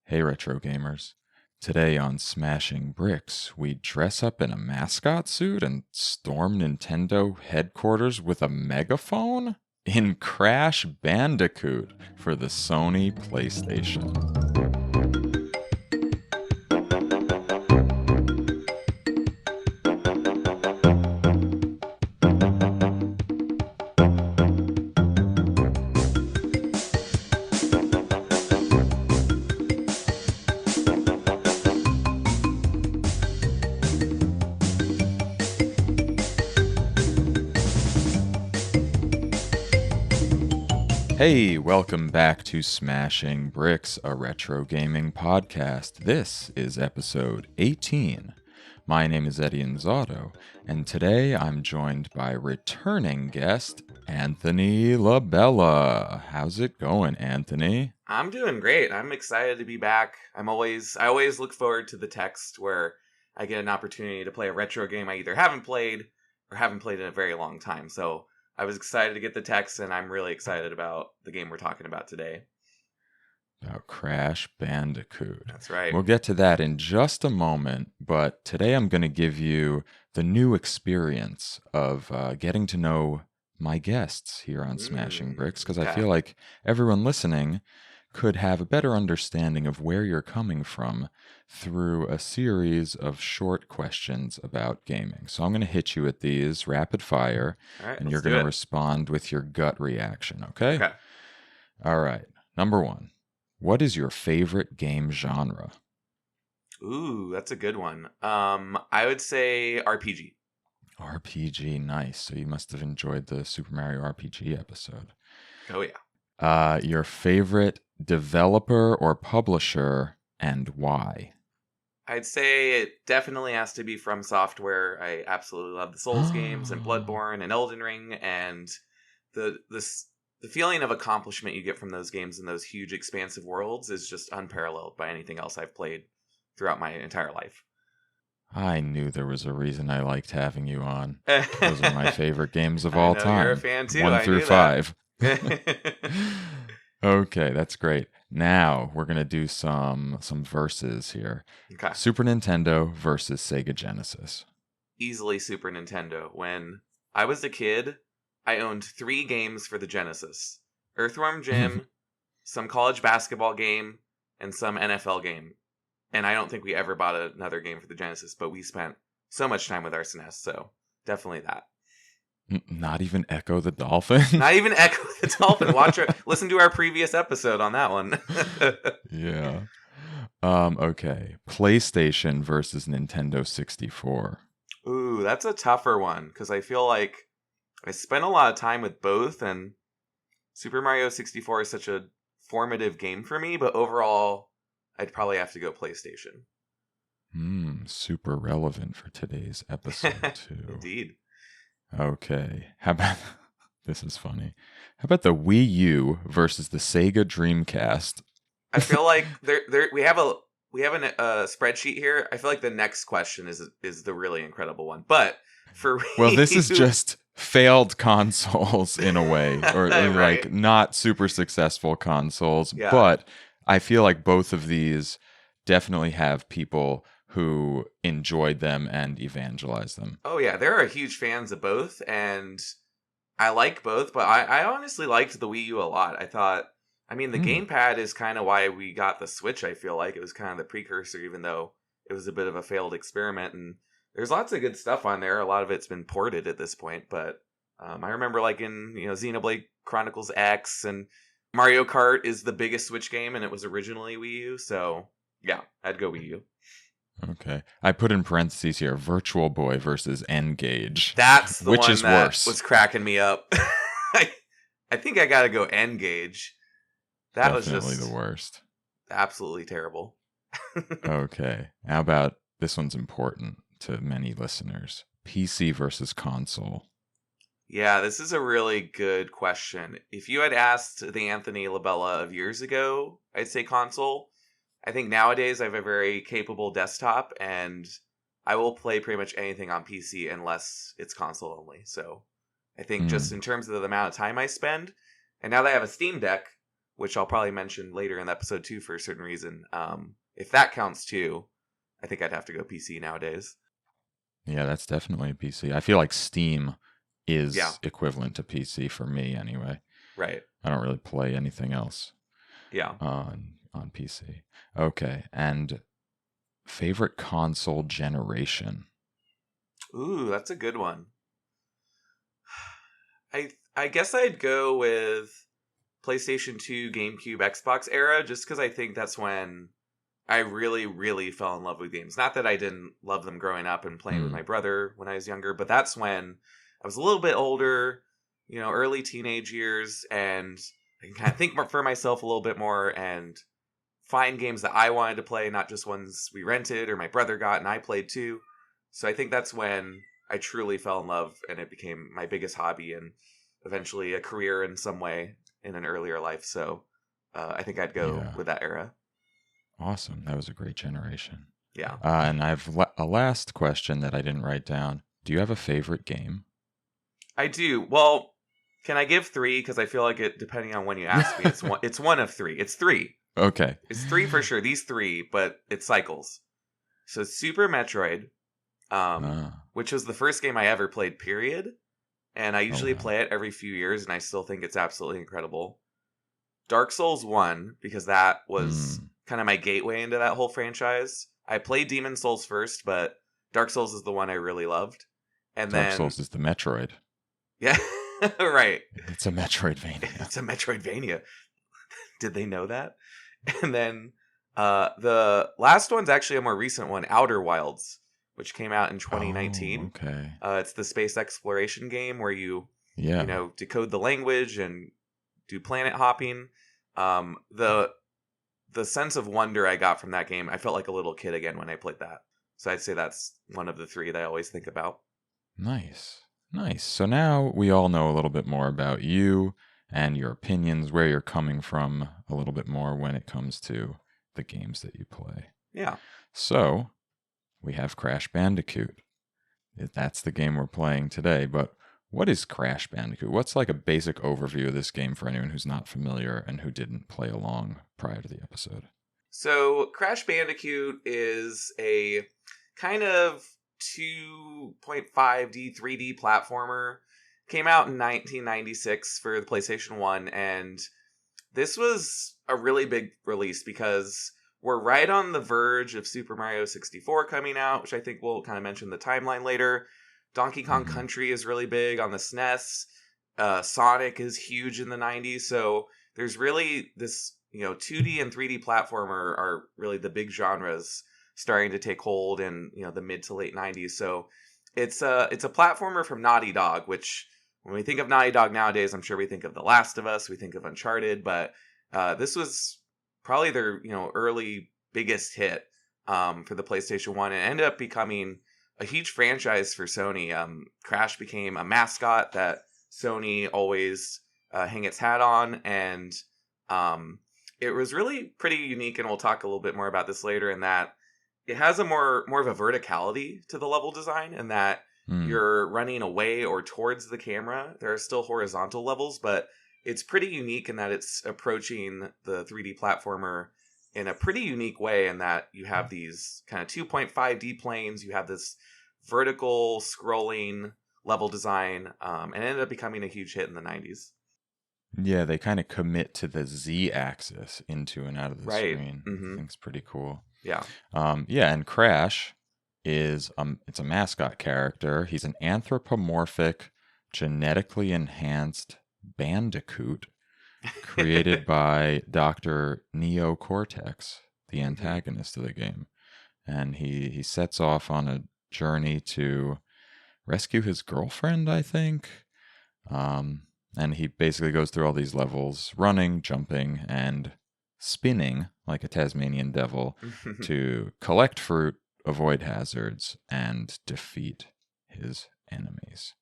Hey retro gamers. Today on Smashing Bricks, we dress up in a mascot suit and storm Nintendo headquarters with a megaphone in Crash Bandicoot for the Sony PlayStation. Hey, welcome back to Smashing Bricks, a retro gaming podcast. This is episode 18. My name is Eddie Inzauto, and today I'm joined by returning guest Anthony LaBella. How's it going, Anthony? I'm doing great. I'm excited to be back. I always look forward to the text where I get an opportunity to play a retro game I either haven't played or haven't played in a very long time. So I was excited to get the text, and I'm really excited about the game we're talking about today. About Crash Bandicoot. That's right. We'll get to that in just a moment, but today I'm going to give you the new experience of getting to know my guests here on Smashing Bricks, because I feel like everyone listening could have a better understanding of where you're coming from through a series of short questions about gaming. So I'm going to hit you with these rapid fire, and you're going to respond with your gut reaction, okay? Okay. All right. Number one, what is your favorite game genre? Ooh, that's a good one. I would say RPG. RPG, nice. So you must have enjoyed the Super Mario RPG episode. Oh, yeah. Your favorite developer or publisher and why? I'd say it definitely has to be From Software. I absolutely love the Souls games and Bloodborne and Elden Ring, and the feeling of accomplishment you get from those games in those huge, expansive worlds is just unparalleled by anything else I've played throughout my entire life. I knew there was a reason I liked having you on. Those are my favorite games of all time. You're a fan too. 1 through 5. Okay, that's great. Now we're gonna do some verses here. Okay. Super Nintendo versus Sega Genesis. Easily Super Nintendo. When I was a kid, I owned 3 games for the Genesis: Earthworm Jim, some college basketball game, and some NFL game. And I don't think we ever bought another game for the Genesis, but we spent so much time with our SNES, so definitely that. Not even Echo the Dolphin? Not even Echo the Dolphin. Listen to our previous episode on that one. Yeah. Okay. PlayStation versus Nintendo 64. Ooh, that's a tougher one, because I feel like I spent a lot of time with both, and Super Mario 64 is such a formative game for me, but overall, I'd probably have to go PlayStation. Super relevant for today's episode, too. Indeed. Okay. How about, this is funny. How about the Wii U versus the Sega Dreamcast? I feel like we have a spreadsheet here. I feel like the next question is the really incredible one. But for Well, this is just failed consoles in a way, or right. Like not super successful consoles. Yeah. But I feel like both of these definitely have people who enjoyed them and evangelized them. Oh yeah, there are huge fans of both, and I like both, but I honestly liked the Wii U a lot. I thought, the gamepad is kind of why we got the Switch. I feel like it was kind of the precursor, even though it was a bit of a failed experiment, and there's lots of good stuff on there. A lot of it's been ported at this point, but I remember like in Xenoblade Chronicles X and Mario Kart is the biggest Switch game, and it was originally Wii U, so yeah, I'd go Wii U. Okay. I put in parentheses here, Virtual Boy versus N-Gage. That's the which one is that worse. Was cracking me up. I think I gotta go N-Gage. That Definitely was just the worst. Absolutely terrible. Okay. How about, this one's important to many listeners. PC versus console. Yeah, this is a really good question. If you had asked the Anthony LaBella of years ago, I'd say console. I think nowadays I have a very capable desktop, and I will play pretty much anything on PC unless it's console only. So I think just in terms of the amount of time I spend, and now that I have a Steam Deck, which I'll probably mention later in the episode too for a certain reason. If that counts too, I think I'd have to go PC nowadays. Yeah, that's definitely a PC. I feel like Steam Yeah, is equivalent to PC for me anyway. right. I don't really play anything else Yeah. on PC. Okay, and favorite console generation? Ooh, that's a good one. I guess I'd go with PlayStation 2, GameCube, Xbox era, just because I think that's when I really, really fell in love with games. Not that I didn't love them growing up and playing with Hmm. my brother when I was younger, but that's when I was a little bit older, early teenage years, and I can kind of think for myself a little bit more and find games that I wanted to play, not just ones we rented or my brother got and I played too. So I think that's when I truly fell in love and it became my biggest hobby and eventually a career in some way in an earlier life. So I think I'd go Yeah, with that era. awesome. That was a great generation. Yeah. And I have a last question that I didn't write down. Do you have a favorite game? I do. Well, can I give three? Because I feel like it, depending on when you ask me, it's one. It's one of three. It's three. Okay. It's three for sure. These three, but it cycles. So Super Metroid, which was the first game I ever played. Period. And I Oh, usually wow. play it every few years, and I still think it's absolutely incredible. Dark Souls 1, because that was Mm. kind of my gateway into that whole franchise. I played Demon Souls first, but Dark Souls is the one I really loved. And Dark then, Souls is the Metroid. yeah, right. It's a Metroidvania. It's a Metroidvania. Did they know that? And then the last one's actually a more recent one, Outer Wilds, which came out in Oh, 2019. okay. It's the space exploration game where you Yeah. decode the language and do planet hopping. The sense of wonder I got from that game, I felt like a little kid again when I played that. So I'd say that's one of the three that I always think about. Nice. Nice. So now we all know a little bit more about you and your opinions, where you're coming from a little bit more when it comes to the games that you play. Yeah. So we have Crash Bandicoot. That's the game we're playing today. But what is Crash Bandicoot? What's like a basic overview of this game for anyone who's not familiar and who didn't play along prior to the episode? So Crash Bandicoot is a kind of 2.5D 3D platformer. Came out in 1996 for the PlayStation 1, and this was a really big release because we're right on the verge of Super Mario 64 coming out, which I think we'll kind of mention the timeline later. Donkey Kong Mhm. Country is really big on the SNES. Sonic is huge in the 90s, so there's really this 2D and 3D platformer are really the big genres starting to take hold in the mid to late 90s. So it's a platformer from Naughty Dog, which when we think of Naughty Dog nowadays, I'm sure we think of The Last of Us, we think of Uncharted, but this was probably their early biggest hit for the PlayStation 1 and ended up becoming a huge franchise for Sony. Crash became a mascot that Sony always hang its hat on, and it was really pretty unique, and we'll talk a little bit more about this later, in that it has a more of a verticality to the level design, and that Mm. you're running away or towards the camera. There are still horizontal levels, but it's pretty unique in that it's approaching the 3D platformer in a pretty unique way, in that you have these kind of 2.5D planes, you have this vertical scrolling level design, and it ended up becoming a huge hit in the 90s. Yeah, they kind of commit to the Z axis into and out of the Right. screen. I think it's pretty cool. Yeah. Yeah, and Crash is it's a mascot character. He's an anthropomorphic, genetically enhanced bandicoot created by Dr. Neo Cortex, the antagonist of the game. And he sets off on a journey to rescue his girlfriend, I think. And he basically goes through all these levels, running, jumping, and spinning like a Tasmanian devil to collect fruit, avoid hazards, and defeat his enemies.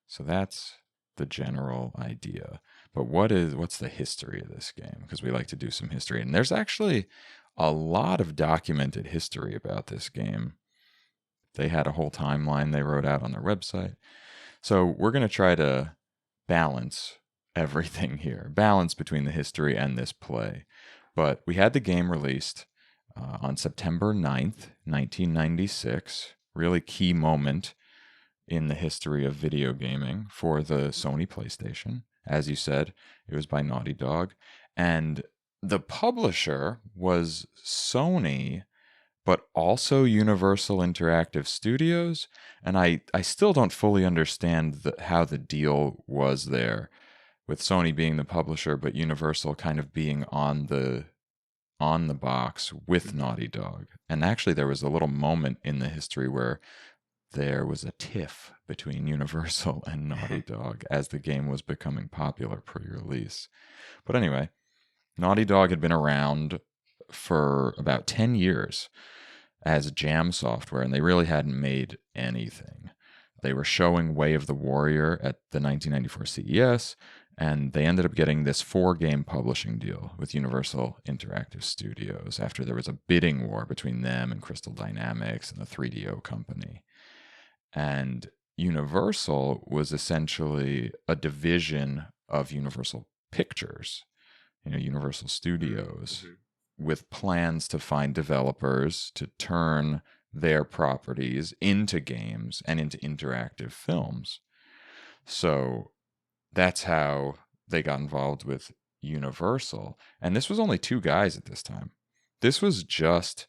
So that's the general idea. But what's the history of this game? Because we like to do some history. And there's actually a lot of documented history about this game. They had a whole timeline they wrote out on their website. So we're going to try to balance everything here, balance between the history and this play. But we had the game released on September 9th, 1996. Really key moment in the history of video gaming for the Sony PlayStation. As you said, it was by Naughty Dog. And the publisher was Sony, but also Universal Interactive Studios. And I still don't fully understand how the deal was there, with Sony being the publisher, but Universal kind of being on the box with Naughty Dog. And actually, there was a little moment in the history where there was a tiff between Universal and Naughty Dog as the game was becoming popular pre-release. But anyway, Naughty Dog had been around for about 10 years as Jam Software, and they really hadn't made anything. They were showing Way of the Warrior at the 1994 CES, and they ended up getting this 4-game publishing deal with Universal Interactive Studios after there was a bidding war between them and Crystal Dynamics and the 3DO company. And Universal was essentially a division of Universal Pictures, Universal Studios, with plans to find developers to turn their properties into games and into interactive films. So that's how they got involved with Universal. And this was only 2 guys at this time. This was just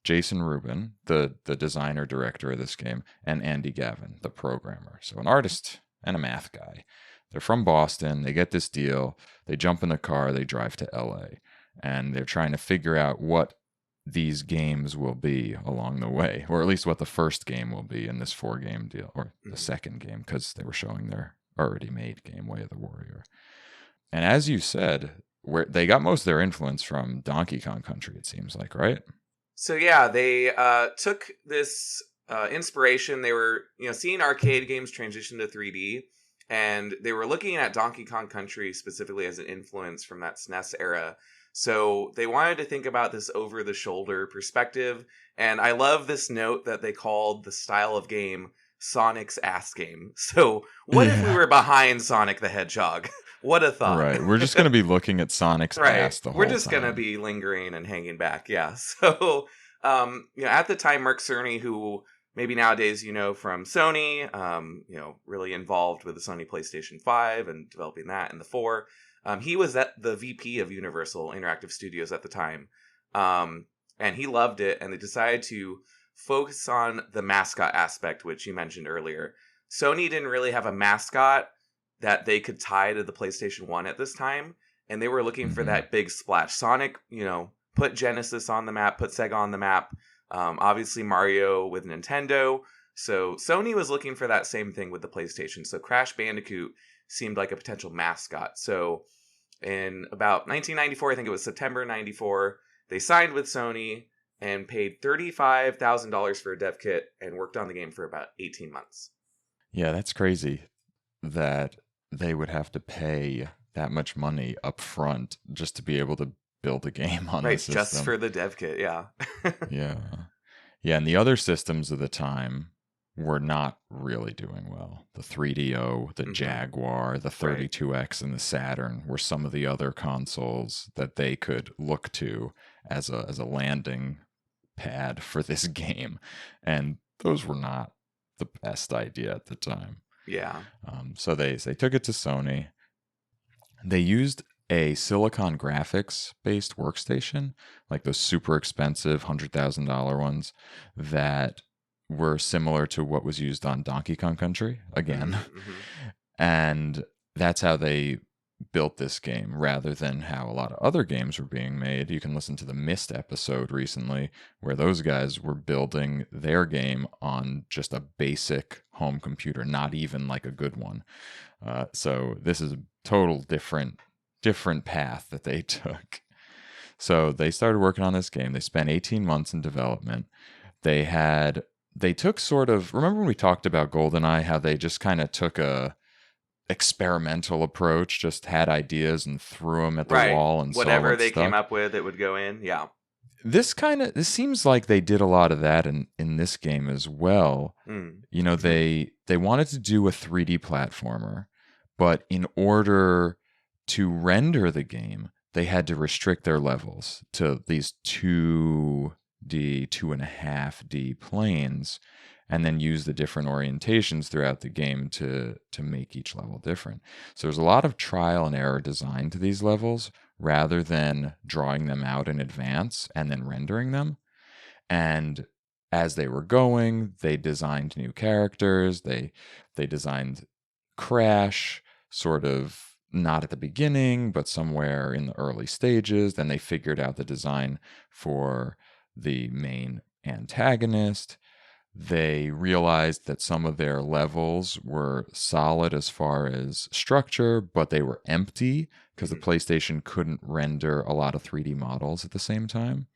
Jason Rubin, the designer director of this game, and Andy Gavin, the programmer. So an artist and a math guy. They're from Boston. They get this deal. They jump in the car. They drive to LA. And they're trying to figure out what these games will be along the way, or at least what the first game will be in this 4-game deal, or the second game, because they were showing their already made game, Way of the Warrior. And as you said, where they got most of their influence from Donkey Kong Country, it seems like, right? So yeah, they took this inspiration. They were seeing arcade games transition to 3D, and they were looking at Donkey Kong Country specifically as an influence from that SNES era. So they wanted to think about this over-the-shoulder perspective, and I love this note that they called the style of game Sonic's ass game. So what if we were behind Sonic the Hedgehog? What a thought. Right. We're just going to be looking at Sonic's ass the whole time. We're just going to be lingering and hanging back. Yeah. So, at the time, Mark Cerny, who maybe nowadays from Sony, really involved with the Sony PlayStation 5 and developing that and the 4, he was the VP of Universal Interactive Studios at the time. And he loved it, and they decided to focus on the mascot aspect, which you mentioned earlier. Sony didn't really have a mascot that they could tie to the PlayStation 1 at this time, and they were looking for that big splash. Sonic, put Genesis on the map, put Sega on the map, obviously Mario with Nintendo. So Sony was looking for that same thing with the PlayStation. So Crash Bandicoot seemed like a potential mascot. So in about 1994, I think it was September 94, they signed with Sony and paid $35,000 for a dev kit and worked on the game for about 18 months. Yeah, that's crazy that they would have to pay that much money up front just to be able to build a game on the system. Just for the dev kit, yeah. Yeah, and the other systems of the time were not really doing well. The 3DO, the Jaguar, the 32X, and the Saturn were some of the other consoles that they could look to as a landing pad for this game. And those were not the best idea at the time. Yeah. So they took it to Sony. They used a Silicon Graphics based workstation, like those super expensive $100,000 ones that were similar to what was used on Donkey Kong Country again. And that's how they built this game rather than how a lot of other games were being made. You can listen to the Myst episode recently where those guys were building their game on just a basic home computer, not even like a good one. So this is a total different path that they took. So they started working on this game. They spent 18 months in development. They took sort of, remember when we talked about GoldenEye, how they just kind of took a experimental approach, just had ideas and threw them at the wall and whatever they stuck. Came up with, it would go in. Yeah. This seems like they did a lot of that in this game as well. They wanted to do a 3D platformer, but in order to render the game, they had to restrict their levels to these 2D, 2.5D planes, and then use the different orientations throughout the game to make each level different. So there's a lot of trial and error design to these levels rather than drawing them out in advance and then rendering them. And as they were going, they designed new characters. They designed Crash, sort of not at the beginning, but somewhere in the early stages. Then they figured out the design for the main antagonist. They realized that some of their levels were solid as far as structure, but they were empty because the PlayStation couldn't render a lot of 3D models at the same time.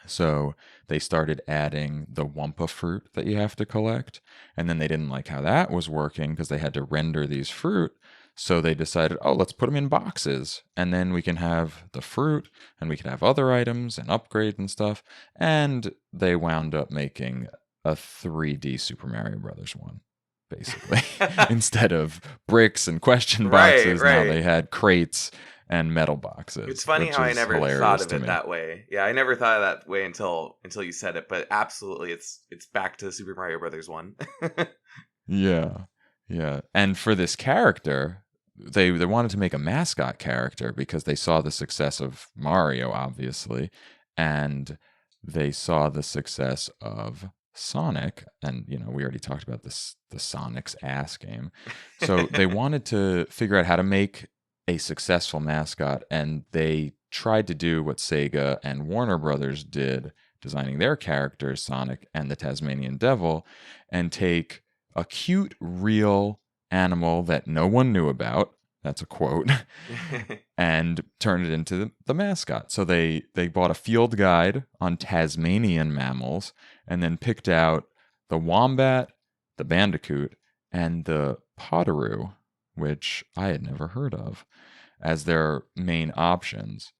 So they started adding the Wumpa fruit that you have to collect. And then they didn't like how that was working because they had to render these fruit. So they decided, oh, let's put them in boxes. And then we can have the fruit and we can have other items and upgrades and stuff. And they wound up making a 3D Super Mario Brothers one, basically. Instead of bricks and question boxes, now they had crates and metal boxes. It's funny how I never thought of it that way. Yeah, I never thought of that way until you said it. But absolutely, it's back to Super Mario Brothers 1. Yeah. And for this character, they wanted to make a mascot character because they saw the success of Mario, obviously, and they saw the success of Sonic, and we already talked about this, the Sonic's ass game. So they wanted to figure out how to make a successful mascot, and they tried to do what Sega and Warner Brothers did, designing their characters, Sonic and the Tasmanian Devil, and take a cute, real animal that no one knew about, that's a quote, and turn it into the mascot. So they bought a field guide on Tasmanian mammals and then picked out the wombat, the bandicoot, and the potoroo, which I had never heard of, as their main options.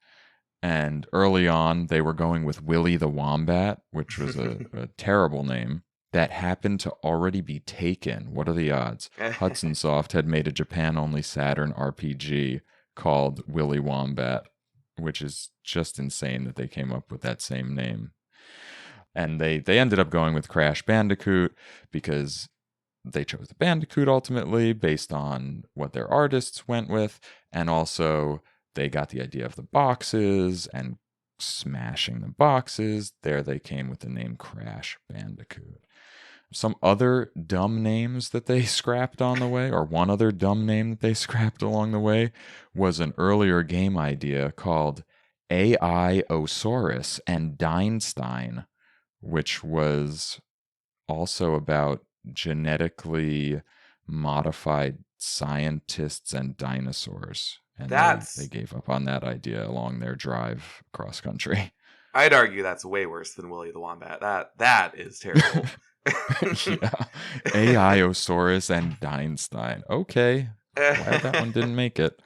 And early on, they were going with Willy the Wombat, which was a terrible name that happened to already be taken. What are the odds? Hudson Soft had made a Japan-only Saturn RPG called Willy Wombat, which is just insane that they came up with that same name. And they ended up going with Crash Bandicoot because they chose the Bandicoot ultimately based on what their artists went with. And also they got the idea of the boxes and smashing the boxes. There they came with the name Crash Bandicoot. Some other dumb names that they scrapped on the way, or one other dumb name that they scrapped along the way, was an earlier game idea called AI-osaurus and Deinstein, which was also about genetically modified scientists and dinosaurs. And they gave up on that idea along their drive across country. I'd argue that's way worse than Willy the Wombat. That is terrible. Yeah. AI-osaurus and Deinstein. Okay. Glad that one didn't make it.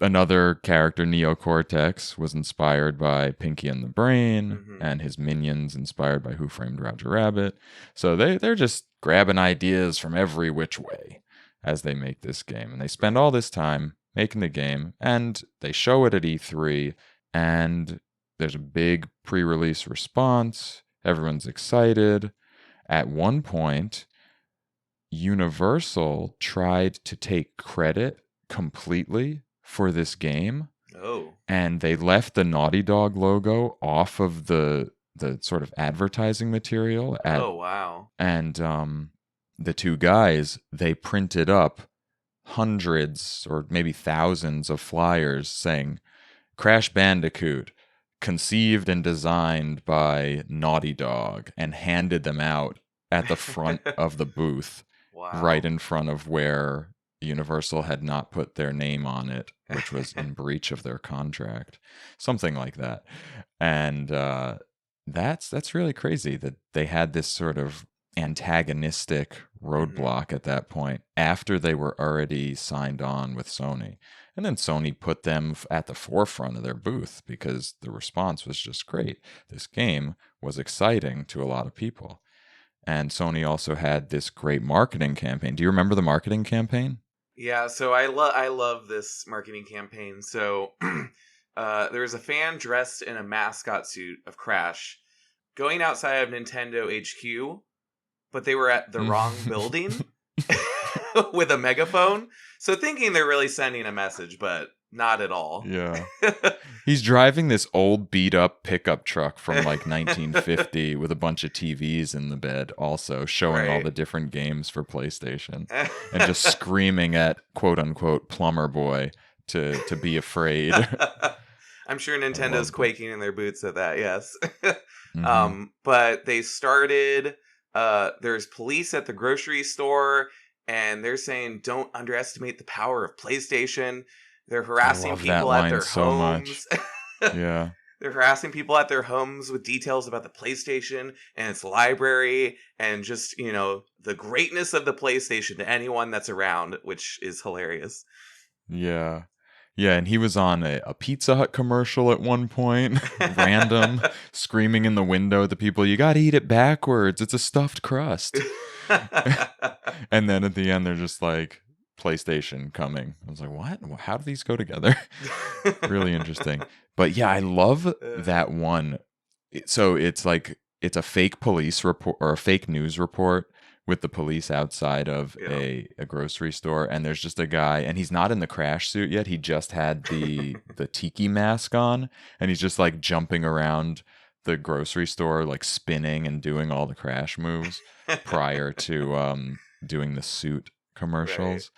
Another character, Neocortex, was inspired by Pinky and the Brain, and his minions inspired by Who Framed Roger Rabbit. So they're just grabbing ideas from every which way as they make this game. And they spend all this time making the game, and they show it at E3, and there's a big pre-release response. Everyone's excited. At one point, Universal tried to take credit completely for this game. Oh. And they left the Naughty Dog logo off of the sort of advertising material. Oh, wow. And the two guys, they printed up hundreds or maybe thousands of flyers saying, Crash Bandicoot, conceived and designed by Naughty Dog, and handed them out at the front of the booth. Wow. Right in front of where Universal had not put their name on it, which was in breach of their contract. Something like that. And that's really crazy that they had this sort of antagonistic roadblock at that point after they were already signed on with Sony. And then Sony put them at the forefront of their booth because the response was just great. This game was exciting to a lot of people. And Sony also had this great marketing campaign. Do you remember the marketing campaign? Yeah, so I love this marketing campaign. So there was a fan dressed in a mascot suit of Crash going outside of Nintendo HQ, but they were at the wrong building with a megaphone. So thinking they're really sending a message, but not at all. Yeah. He's driving this old beat up pickup truck from like 1950 with a bunch of TVs in the bed, also showing all Right. the different games for PlayStation and just screaming at quote unquote plumber boy to be afraid. I'm sure I Nintendo's loved it. quaking in their boots at that, yes. Hmm. But they started, there's police at the grocery store, and they're saying, don't underestimate the power of PlayStation. They're I harassing love that people at line their so much. homes. Yeah. They're harassing people at their homes with details about the PlayStation and its library and just, the greatness of the PlayStation to anyone that's around, which is hilarious. Yeah. Yeah, and he was on a Pizza Hut commercial at one point, random, screaming in the window at the people, you gotta eat it backwards, it's a stuffed crust. And then at the end, they're just like, PlayStation coming. I was like, what? How do these go together? Really interesting. But yeah, I love that one. So it's like, it's a fake police report or a fake news report with the police outside of Yeah. a grocery store. And there's just a guy, and he's not in the Crash suit yet. He just had the tiki mask on, and he's just like jumping around the grocery store, like spinning and doing all the Crash moves prior to doing the suit Right. commercials.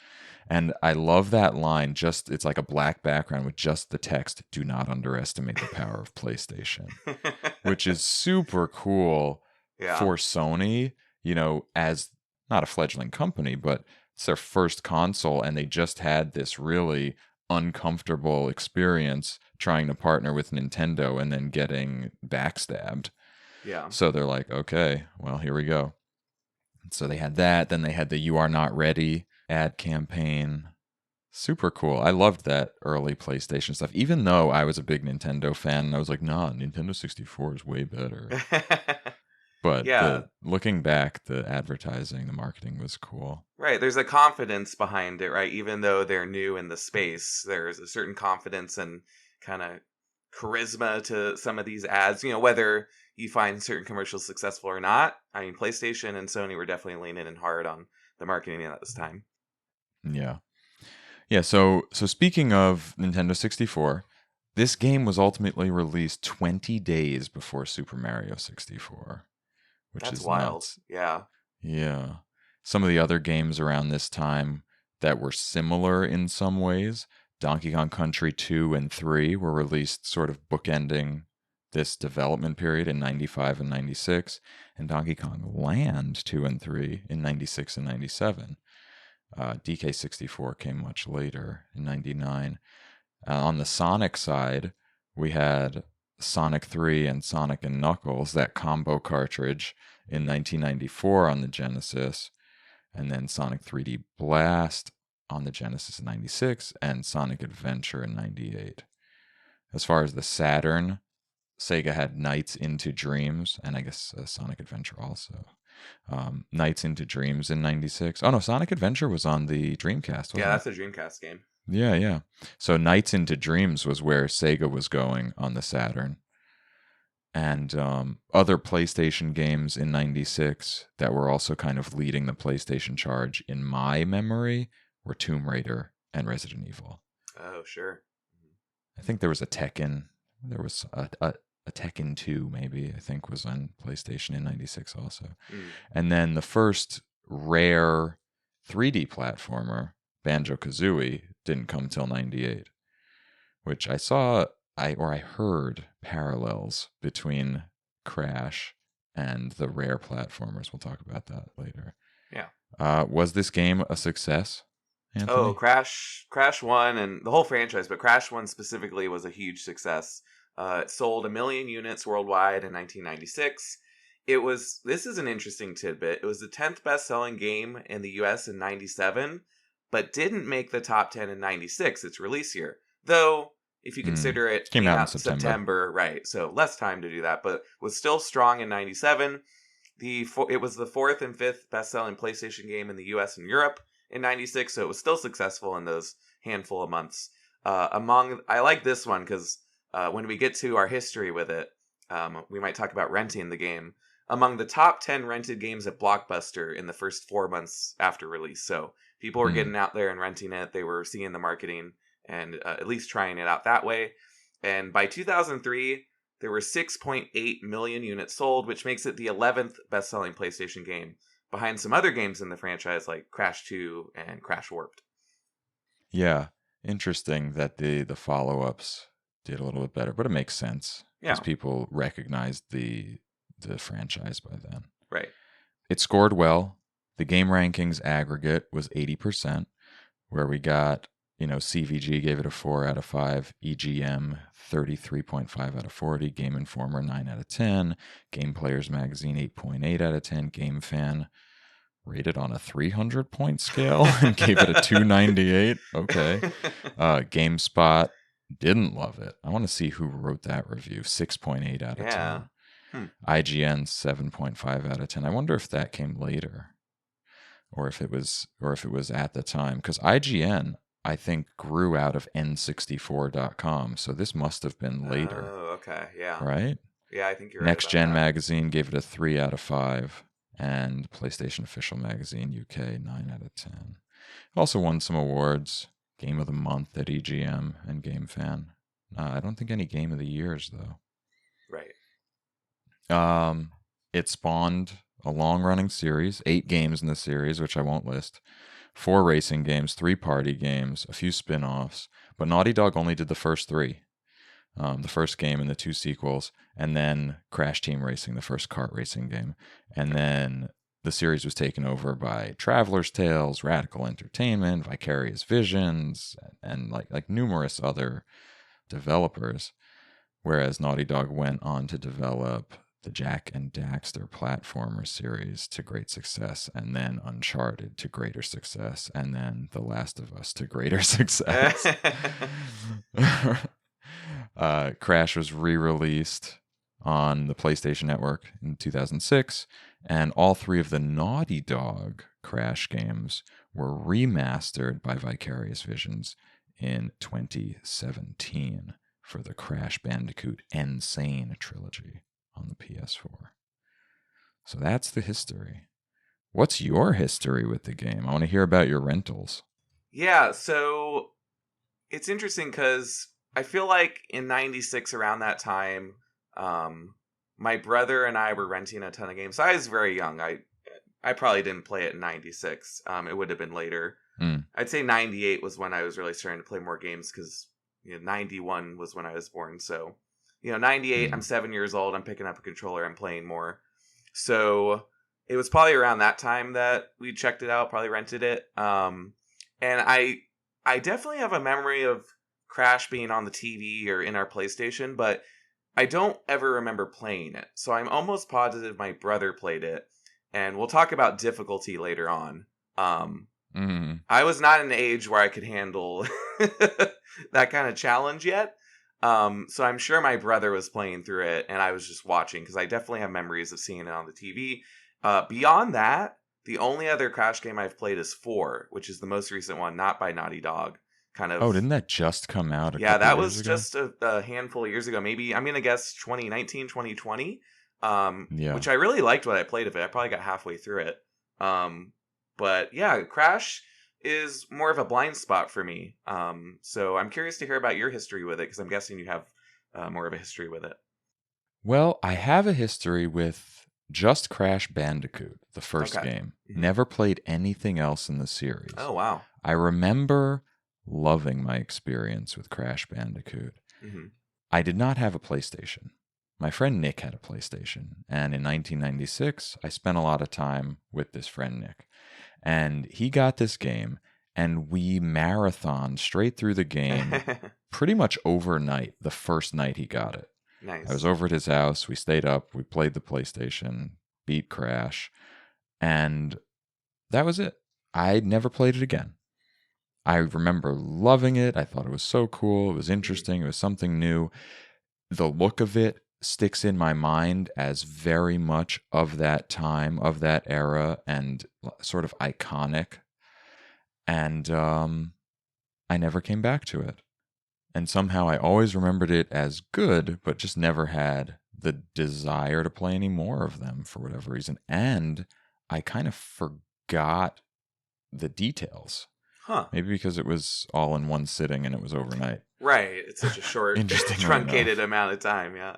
And I love that line. Just it's like a black background with just the text, "Do not underestimate the power of PlayStation," which is super cool Yeah. for Sony, as not a fledgling company, but it's their first console, and they just had this really uncomfortable experience trying to partner with Nintendo and then getting backstabbed. Yeah. So they're like, okay, well, here we go. So they had that. Then they had the "You Are Not Ready" ad campaign. Super cool. I loved that early PlayStation stuff, even though I was a big Nintendo fan. And I was like, nah, Nintendo 64 is way better. But Yeah. the looking back, the advertising, the marketing was cool. Right. There's a confidence behind it, right? Even though they're new in the space, there's a certain confidence and kind of charisma to some of these ads, whether you find certain commercials successful or not. I mean, PlayStation and Sony were definitely leaning in hard on the marketing at this time. Yeah. Yeah, so speaking of Nintendo 64, this game was ultimately released 20 days before Super Mario 64, which That's is wild. nuts. Yeah. Yeah. Some of the other games around this time that were similar in some ways, Donkey Kong Country 2 and 3 were released sort of bookending this development period in 95 and 96, and Donkey Kong Land 2 and 3 in 96 and 97. DK64 came much later in 99. On the Sonic side, we had Sonic 3 and Sonic and Knuckles, that combo cartridge in 1994 on the Genesis, and then Sonic 3D Blast on the Genesis in 96, and Sonic Adventure in 98. As far as the Saturn, Sega had Nights into Dreams, and I guess Sonic Adventure also. Nights into Dreams in 96. Oh no, Sonic Adventure was on the Dreamcast, Yeah, wasn't it? that's a Dreamcast game. Yeah, yeah. So Nights into Dreams was where Sega was going on the Saturn. And other PlayStation games in 96 that were also kind of leading the PlayStation charge in my memory were Tomb Raider and Resident Evil. Oh, sure. I think there was a Tekken. There was a Tekken 2, maybe, I think was on PlayStation in 96 also. Mm. And then the first rare 3D platformer, Banjo-Kazooie, didn't come till 98, which I heard parallels between Crash and the rare platformers. We'll talk about that later. Yeah. Was this game a success, Anthony? Oh, Crash 1 and the whole franchise, but Crash 1 specifically was a huge success. It sold 1 million units worldwide in 1996. This is an interesting tidbit. It was the 10th best-selling game in the US in 97, but didn't make the top 10 in 96, its release year. Though, if you consider it Came came out in out in September, right, so less time to do that, but was still strong in 97. It was the 4th and 5th best-selling PlayStation game in the US and Europe in '96, so it was still successful in those handful of months. I like this one because when we get to our history with it, we might talk about renting the game. Among the top 10 rented games at Blockbuster in the first 4 months after release. So people were getting out there and renting it. They were seeing the marketing and at least trying it out that way. And by 2003, there were 6.8 million units sold, which makes it the 11th best-selling PlayStation game, behind some other games in the franchise like Crash 2 and Crash Warped. Yeah, interesting that the follow-ups did a little bit better, but it makes sense because people recognized the franchise by then. Right. It scored well. The game rankings aggregate was 80%, where we got, CVG gave it a 4 out of 5, EGM 33.5 out of 40, Game Informer 9 out of 10, Game Players Magazine 8.8 out of 10, Game Fan rated on a 300-point scale and gave it a 298. Okay. GameSpot didn't love it. I want to see who wrote that review. 6.8 out of 10. IGN 7.5 out of 10. I wonder if that came later, or if it was at the time, because IGN I think grew out of N64.com, so this must have been later. Oh, okay, yeah. Right? Yeah, I think you're Next right. Gen Magazine gave it a 3 out of 5, and PlayStation Official Magazine UK 9 out of 10. Also won some awards. Game of the Month at EGM and Game Fan. I don't think any Game of the Years though. Right. It spawned a long-running series, 8 games in the series, which I won't list, 4 racing games, 3 party games, a few spin-offs, but Naughty Dog only did the first 3. The first game and the 2 sequels, and then Crash Team Racing, the first kart racing game. And then the series was taken over by Traveler's Tales, Radical Entertainment, Vicarious Visions, and like numerous other developers, whereas Naughty Dog went on to develop the Jak and Daxter platformer series to great success, and then Uncharted to greater success, and then The Last of Us to greater success. Crash was re-released on the PlayStation Network in 2006, and all 3 of the Naughty Dog Crash games were remastered by Vicarious Visions in 2017 for the Crash Bandicoot Insane trilogy on the PS4. So that's the history. What's your history with the game? I want to hear about your rentals. Yeah, so it's interesting because I feel like in '96, around that time, my brother and I were renting a ton of games. I was very young. I probably didn't play it in '96. It would have been later. I'd say '98 was when I was really starting to play more games because '91 was when I was born. So, '98, I'm 7 years old. I'm picking up a controller. I'm playing more. So it was probably around that time that we checked it out, probably rented it. And I definitely have a memory of Crash being on the TV or in our PlayStation, but I don't ever remember playing it. So I'm almost positive my brother played it, and we'll talk about difficulty later on. I was not in an age where I could handle that kind of challenge yet. So I'm sure my brother was playing through it, and I was just watching, because I definitely have memories of seeing it on the TV. Beyond that, the only other Crash game I've played is 4, which is the most recent one, not by Naughty Dog. Oh, didn't that just come out? Yeah, that was just a handful of years ago. Maybe, I'm going to guess 2019, 2020. Which I really liked what I played of it. I probably got halfway through it. But yeah, Crash is more of a blind spot for me. So I'm curious to hear about your history with it, because I'm guessing you have more of a history with it. Well, I have a history with just Crash Bandicoot, the first game. Never played anything else in the series. Oh, wow. I remember loving my experience with Crash Bandicoot. I did not have a PlayStation. My friend Nick had a PlayStation, and in 1996, I spent a lot of time with this friend Nick. And he got this game, and we marathoned straight through the game pretty much overnight, the first night he got it. Nice. I was over at his house, we stayed up, we played the PlayStation, beat Crash, and that was it. I never played it again. I remember loving it. I thought it was so cool. It was interesting. It was something new. The look of it sticks in my mind as very much of that time, of that era, and sort of iconic. And I never came back to it. And somehow I always remembered it as good, but just never had the desire to play any more of them for whatever reason. And I kind of forgot the details. Huh. Maybe because it was all in one sitting and it was overnight. Right. It's such a short, Interestingly truncated enough. amount of time. Yeah.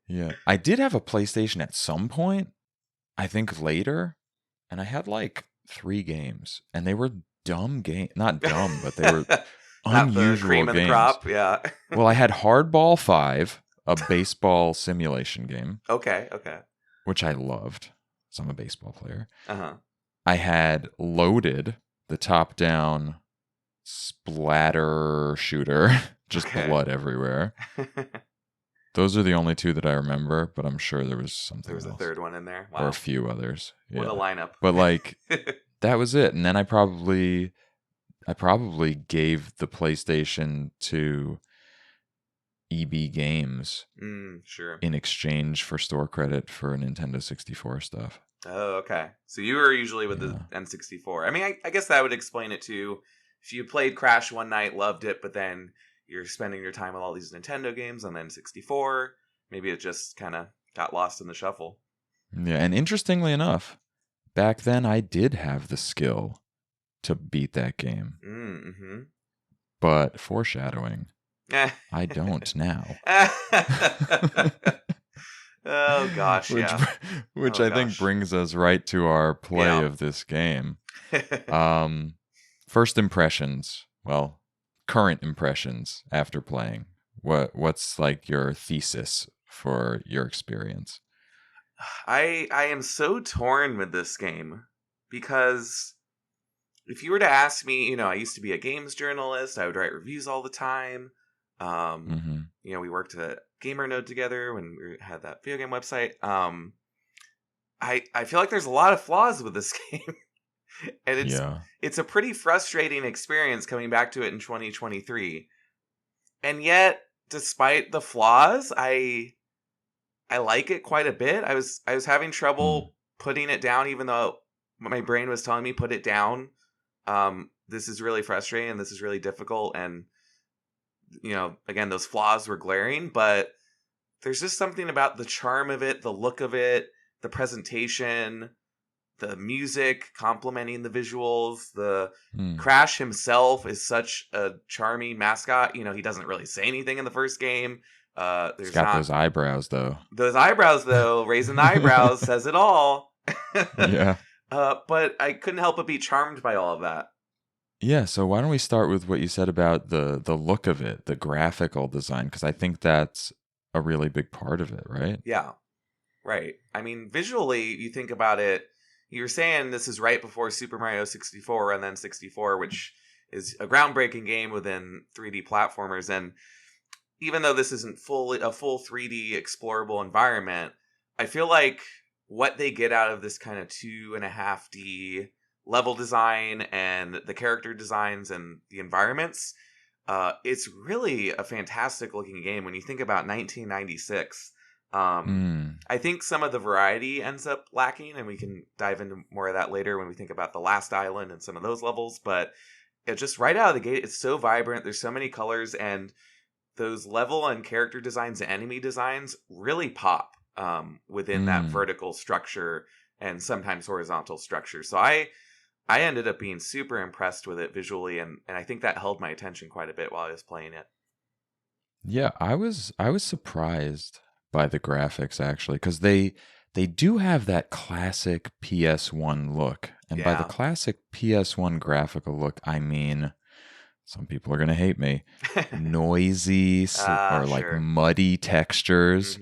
Yeah. I did have a PlayStation at some point, I think later, and I had like 3 games, and they were dumb games. Not dumb, but they were Not the unusual cream of the games. crop. Yeah. Well, I had Hardball 5, a baseball simulation game, Okay. which I loved. So I'm a baseball player. Uh-huh. I had Loaded, the top-down splatter shooter, just blood everywhere. Those are the only 2 that I remember, but I'm sure there was something There was else. a third one in there. Wow. Or a few others. What a lineup. But like, that was it. And then I probably gave the PlayStation to EB Games sure. in exchange for store credit for Nintendo 64 stuff. Oh, okay. So you were usually with the N64. I mean, I guess that would explain it too. If you played Crash one night, loved it, but then you're spending your time with all these Nintendo games on the N64, maybe it just kind of got lost in the shuffle. Yeah, and interestingly enough, back then I did have the skill to beat that game. Mm-hmm. But foreshadowing, I don't now. Oh gosh, which I think brings us right to our play of this game. First impressions. Well, current impressions after playing. What's like your thesis for your experience? I am so torn with this game because if you were to ask me, I used to be a games journalist. I would write reviews all the time. We worked at Gamer Node together when we had that video game website. I feel like there's a lot of flaws with this game. And it's a pretty frustrating experience coming back to it in 2023. And yet, despite the flaws, I like it quite a bit. I was having trouble putting it down, even though my brain was telling me put it down. This is really frustrating and this is really difficult. And again, those flaws were glaring, but there's just something about the charm of it, the look of it, the presentation, the music complementing the visuals. The Crash himself is such a charming mascot. He doesn't really say anything in the first game. He's got those eyebrows, though. Those eyebrows, though, raising the eyebrows says it all. Yeah. But I couldn't help but be charmed by all of that. Yeah, so why don't we start with what you said about the look of it, the graphical design, because I think that's a really big part of it, right? Yeah, right. I mean, visually, you think about it, you were saying this is right before Super Mario 64 and then 64, which is a groundbreaking game within 3D platformers. And even though this isn't a full 3D explorable environment, I feel like what they get out of this kind of 2.5D level design and the character designs and the environments, it's really a fantastic looking game when you think about 1996. I think some of the variety ends up lacking, and we can dive into more of that later when we think about the last island and some of those levels. But it just right out of the gate, it's so vibrant. There's so many colors, and those level and character designs and enemy designs really pop within that vertical structure and sometimes horizontal structure. So I ended up being super impressed with it visually, and I think that held my attention quite a bit while I was playing it. Yeah, I was surprised by the graphics, actually, because they do have that classic PS1 look. And by the classic PS1 graphical look, I mean, some people are going to hate me, noisy or like muddy textures.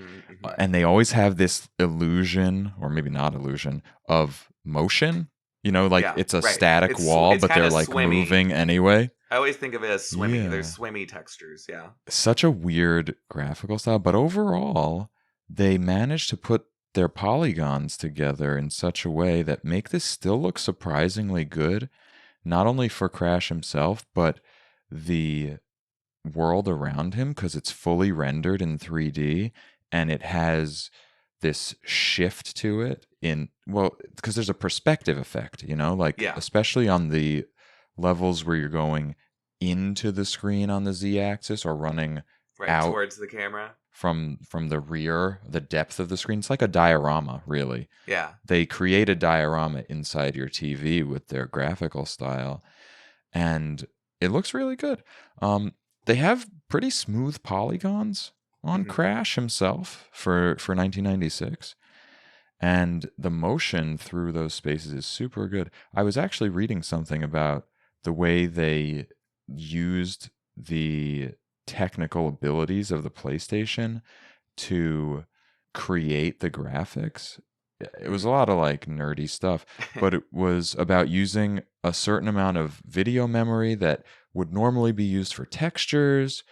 And they always have this illusion, or maybe not illusion, of motion. It's a static wall, but they're like swimmy. Moving anyway. I always think of it as swimmy. Yeah. There's swimmy textures, yeah. Such a weird graphical style, but overall, they managed to put their polygons together in such a way that make this still look surprisingly good, not only for Crash himself, but the world around him, because it's fully rendered in 3D, and it has this shift to it because there's a perspective effect, especially on the levels where you're going into the screen on the Z-axis or running Right out towards the camera. from the rear, the depth of the screen. It's like a diorama, really. Yeah. They create a diorama inside your TV with their graphical style, and it looks really good. They have pretty smooth polygons on Crash himself for 1996. And the motion through those spaces is super good. I was actually reading something about the way they used the technical abilities of the PlayStation to create the graphics. It was a lot of like nerdy stuff, but it was about using a certain amount of video memory that would normally be used for textures,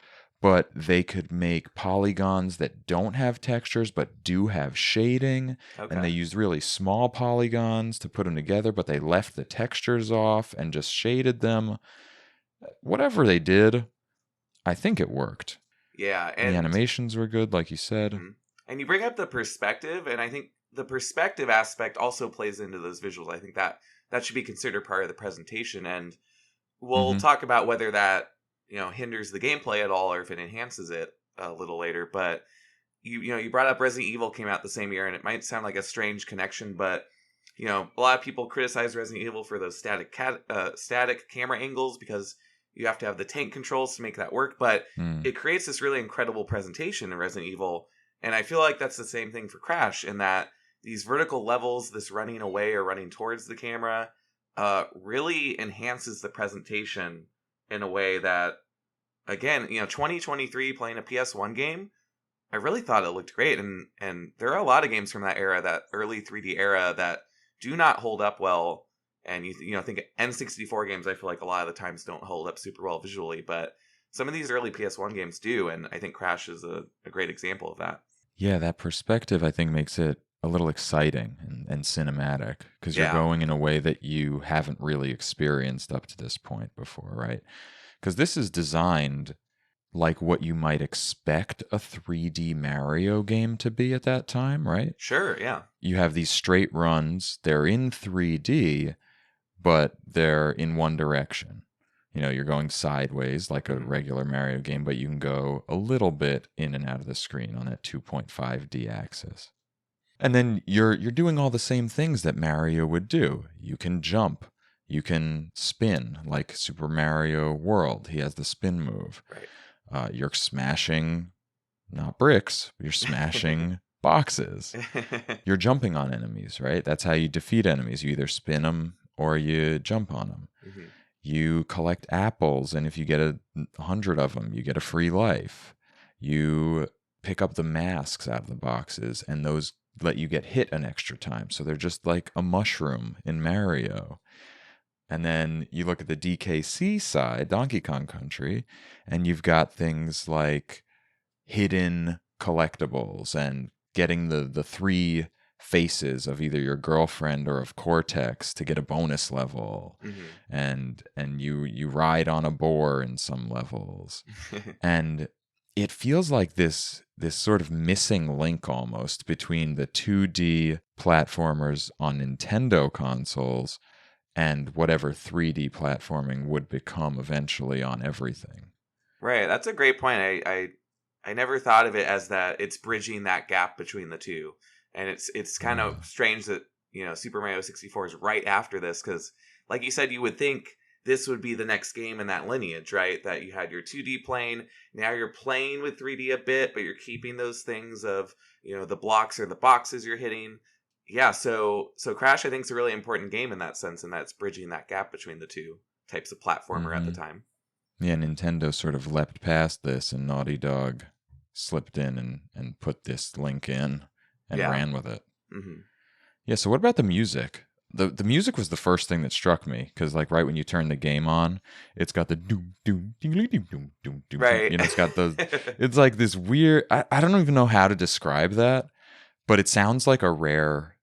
but they could make polygons that don't have textures but do have shading. And they Okay. used really small polygons to put them together, but they left the textures off and just shaded them. Whatever they did, I think it worked. Yeah, And the and animations were good, like you said. and you bring up the perspective, and I think the perspective aspect also plays into those visuals. I think that should be considered part of the presentation, and we'll Hmm. talk about whether that hinders the gameplay at all or if it enhances it a little later. But you brought up Resident Evil came out the same year, and it might sound like a strange connection, but a lot of people criticize Resident Evil for those static camera angles because you have to have the tank controls to make that work. But it creates this really incredible presentation in Resident Evil, and I feel like that's the same thing for Crash in that these vertical levels, this running away or running towards the camera, really enhances the presentation in a way that, again, 2023 playing a PS1 game, I really thought it looked great. And there are a lot of games from that era, that early 3D era, that do not hold up well. And think N64 games, I feel like a lot of the times don't hold up super well visually, but some of these early PS1 games do, and I think Crash is a great example of that. Yeah, that perspective, I think, makes it a little exciting and cinematic because you're Yeah. going in a way that you haven't really experienced up to this point before, right? Because this is designed like what you might expect a 3D Mario game to be at that time, right? Sure, yeah. You have these straight runs, they're in 3D, but they're in one direction. You're going sideways like a regular Mario game, but you can go a little bit in and out of the screen on that 2.5D axis. And then you're doing all the same things that Mario would do. You can jump, you can spin like Super Mario World. He has the spin move. Right. You're smashing, not bricks, you're smashing boxes. You're jumping on enemies, right? That's how you defeat enemies. You either spin them or you jump on them. You collect apples, and if you get 100 of them, you get a free life. You pick up the masks out of the boxes, and those let you get hit an extra time. So they're just like a mushroom in Mario. And then you look at the DKC side, Donkey Kong Country, and you've got things like hidden collectibles and getting the three faces of either your girlfriend or of Cortex to get a bonus level. And you ride on a boar in some levels. And it feels like this sort of missing link almost between the 2D platformers on Nintendo consoles and whatever 3D platforming would become eventually on everything. Right, that's a great point. I never thought of it as that it's bridging that gap between the two. And it's kind of strange that, Super Mario 64 is right after this, because like you said, you would think this would be the next game in that lineage, right? That you had your 2D plane, now you're playing with 3D a bit, but you're keeping those things of, the blocks or the boxes you're hitting. Yeah, so Crash, I think, is a really important game in that sense, and that's bridging that gap between the two types of platformer at the time. Yeah, Nintendo sort of leapt past this, and Naughty Dog slipped in and put this link in and ran with it. Yeah, so what about the music? The music was the first thing that struck me, because like right when you turn the game on, it's got the doom doom doom doom doom doom doom. Right. It's got it's like this weird. I don't even know how to describe that, but it sounds like a rare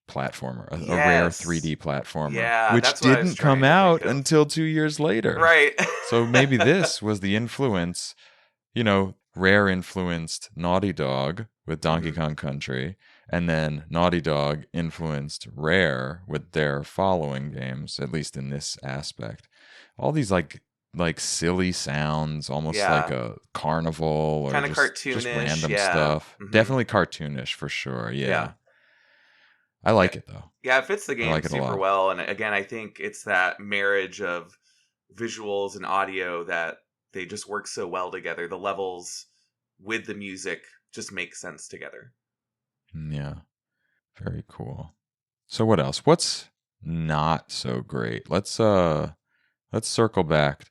platformer, a rare 3D platformer, yeah, which that's what I was didn't come trying to out think of. until 2 years later. Right. So maybe this was the influence. Rare influenced Naughty Dog with Donkey Kong Country, and then Naughty Dog influenced Rare with their following games, at least in this aspect. all these like silly sounds, almost like Yeah. a carnival or Kind of just cartoonish. random Yeah. stuff. Definitely cartoonish for sure. Yeah. Yeah. I Yeah. like it though. Yeah, it fits the I game like it a super lot. well. And again, I think it's that marriage of visuals and audio that they just work so well together. The levels with the music just make sense together. Yeah. Very cool. So what else? What's not so great? Let's circle back.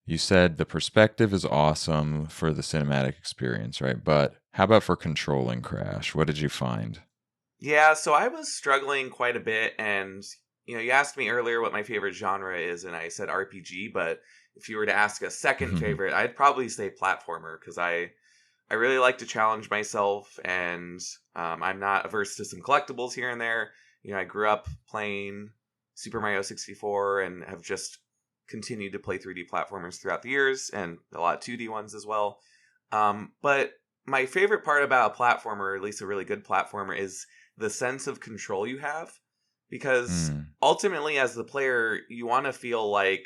You said the perspective is awesome for the cinematic experience, right? But how about for controlling Crash? What did you find? Yeah, so I was struggling quite a bit, and you asked me earlier what my favorite genre is, and I said RPG. But if you were to ask a second favorite, I'd probably say platformer because I really like to challenge myself, and I'm not averse to some collectibles here and there. I grew up playing Super Mario 64 and have just continued to play 3D platformers throughout the years, and a lot of 2D ones as well. But my favorite part about a platformer, or at least a really good platformer, is the sense of control you have. Because ultimately, as the player, you want to feel like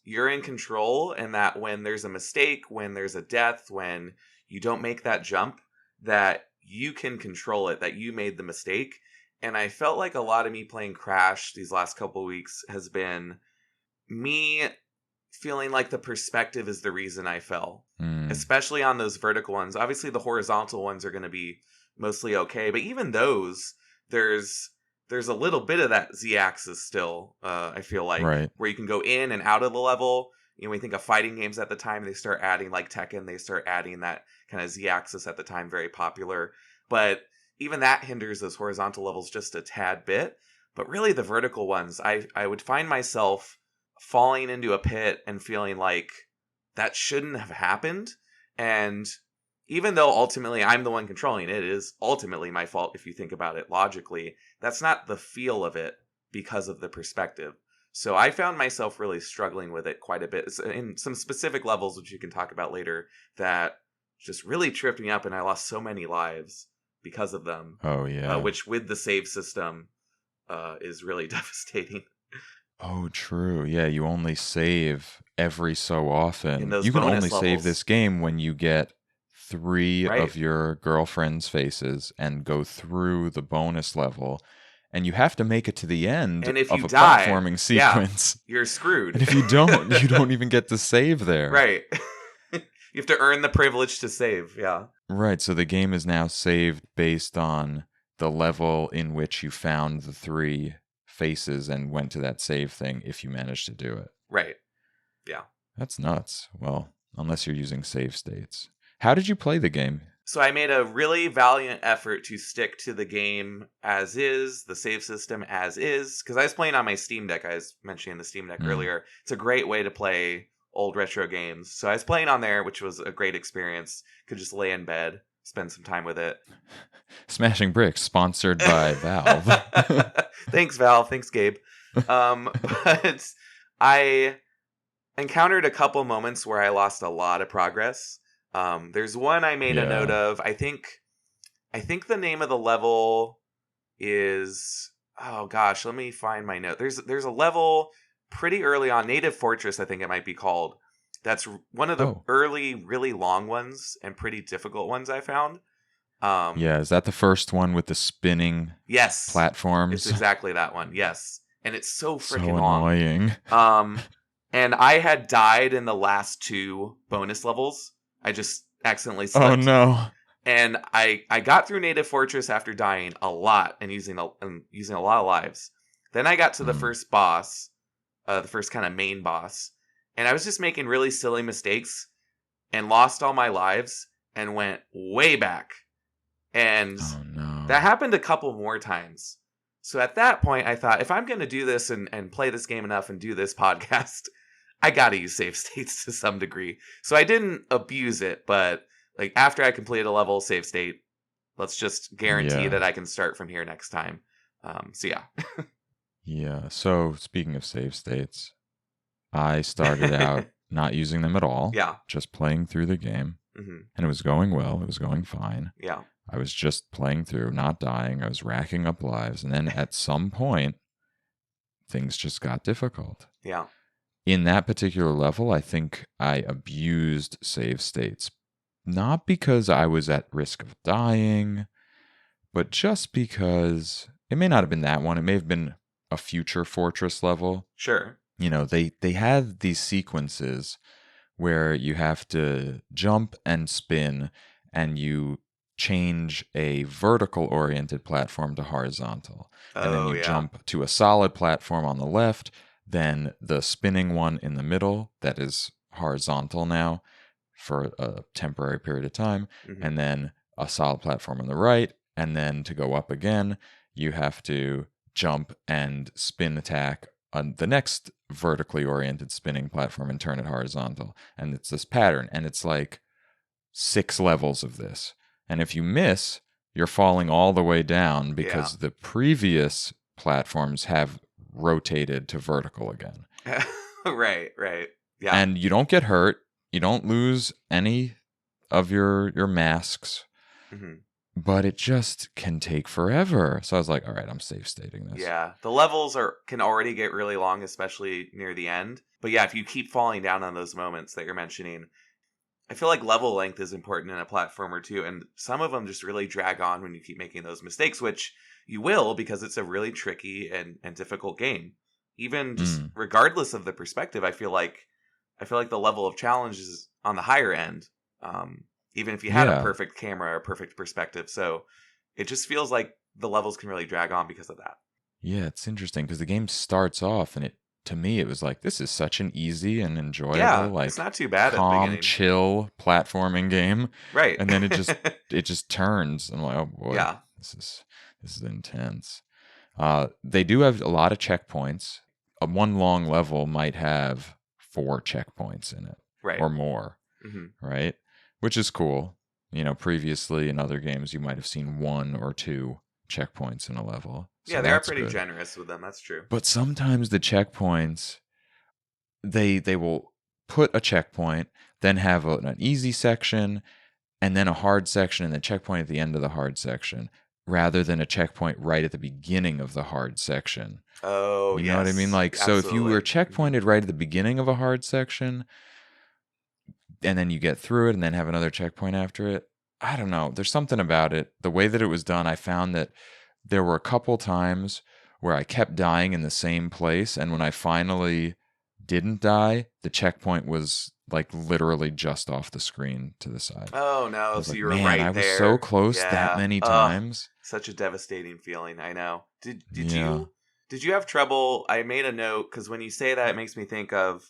you're in control, and that when there's a mistake, when there's a death, when you don't make that jump, that you can control it, that you made the mistake. And I felt like a lot of me playing Crash these last couple of weeks has been me feeling like the perspective is the reason I fell, especially on those vertical ones. Obviously, the horizontal ones are going to be mostly okay, but even those, there's a little bit of that Z-axis still. I feel like Right. where you can go in and out of the level. We think of fighting games at the time, they start adding like Tekken, they start adding that kind of Z-axis at the time, very popular. But even that hinders those horizontal levels just a tad bit. But really, the vertical ones, I would find myself falling into a pit and feeling like that shouldn't have happened. And even though ultimately I'm the one controlling it, it is ultimately my fault if you think about it logically, that's not the feel of it because of the perspective. So I found myself really struggling with it quite a bit in some specific levels, which you can talk about later, that just really tripped me up, and I lost so many lives because of them. Oh yeah. Which with the save system is really devastating. Oh, true. Yeah, you only save every so often. In those You can bonus only save levels. this game when you get 3 Right. of your girlfriend's faces and go through the bonus level. And you have to make it to the end And if of you a die, platforming sequence. you're screwed. And if you don't, you don't even get to save there. Right. You have to earn the privilege to save. Yeah. Right. So the game is now saved based on the level in which you found the 3 faces and went to that save thing if you managed to do it. Right. Yeah. That's nuts. Well, unless you're using save states. How did you play the game? So I made a really valiant effort to stick to the game as is, the save system as is, because I was playing on my Steam Deck. I was mentioning the Steam Deck earlier. It's a great way to play old retro games. So I was playing on there, which was a great experience. Could just lay in bed, spend some time with it. Smashing Bricks, sponsored by Valve. Thanks, Valve. Thanks, Gabe. But I encountered a couple moments where I lost a lot of progress. There's one I made a note of. I think the name of the level is, oh gosh, let me find my note. There's a level pretty early on, Native Fortress, I think it might be called. That's one of the early, really long ones and pretty difficult ones I found. Yeah, is that the first one with the spinning platforms? It's exactly that one, yes. And it's so freaking annoying. long. And I had died in the last 2 bonus levels. I just accidentally slipped. Oh no. And I got through Native Fortress after dying a lot and using a lot of lives. Then I got to the first boss, the first kind of main boss, and I was just making really silly mistakes and lost all my lives and went way back. And that happened a couple more times. So at that point, I thought, if I'm going to do this and play this game enough and do this podcast, I got to use save states to some degree. So I didn't abuse it, but like after I completed a level, save state, let's just guarantee that I can start from here next time. So yeah. Yeah. So speaking of save states, I started out not using them at all. Yeah. Just playing through the game. Mm-hmm. And it was going well. It was going fine. Yeah. I was just playing through, not dying. I was racking up lives. And then at some point, things just got difficult. Yeah. in that particular level, I think I abused save states. Not because I was at risk of dying, but just because it may not have been that one. It may have been a future fortress level. Sure. You know, they had these sequences where you have to jump and spin and you change a vertical oriented platform to horizontal. And then Oh, you yeah. jump to a solid platform on the left, then the spinning one in the middle that is horizontal now for a temporary period of time, Hmm. and then a solid platform on the right. And then to go up again, you have to jump and spin attack on the next vertically oriented spinning platform and turn it horizontal. And it's this pattern. And it's like 6 levels of this. And if you miss, you're falling all the way down Yeah. because the previous platforms have rotated to vertical again. Right, right. Yeah. And you don't get hurt. You don't lose any of your masks, Hmm. but it just can take forever. So I was like, all right, I'm safe stating this. Yeah. The levels can already get really long, especially near the end. But yeah, if you keep falling down on those moments that you're mentioning, I feel like level length is important in a platformer too, and some of them just really drag on when you keep making those mistakes, which you will because it's a really tricky and difficult game. Even just Mm. regardless of the perspective, I feel like the level of challenge is on the higher end. Even if you had a Yeah. perfect camera or perfect perspective, so it just feels like the levels can really drag on because of that. Yeah, it's interesting because the game starts off and to me, it was like, this is such an easy and Yeah, enjoyable, it's like not too bad at the calm, beginning, chill platforming game. right? And then it just turns. I'm like, oh boy, Yeah. this is intense. They do have a lot of checkpoints. One long level might have 4 checkpoints in it Right. or more, Hmm. right? Which is cool. You know, previously in other games, you might have seen 1 or 2 checkpoints in a level. So Yeah, they are that's pretty good. generous with them. That's true. But sometimes the checkpoints, they will put a checkpoint, then have an easy section, and then a hard section, and then checkpoint at the end of the hard section, rather than a checkpoint right at the beginning of the hard section. Oh, You know what I mean? yes. Like, so if you were Absolutely. Hmm. checkpointed right at the beginning of a hard section, and then you get through it and then have another checkpoint after it, I don't know. There's something about it. The way that it was done, I found that there were a couple times where I kept dying in the same place. And when I finally didn't die, the checkpoint was like literally just off the screen to the side. Oh, I no. was So like, you were man, I right was so there. close that Yeah. many Ugh. times. Such a devastating feeling. I know. Yeah. Did you have trouble? I made a note because when you say that, it makes me think of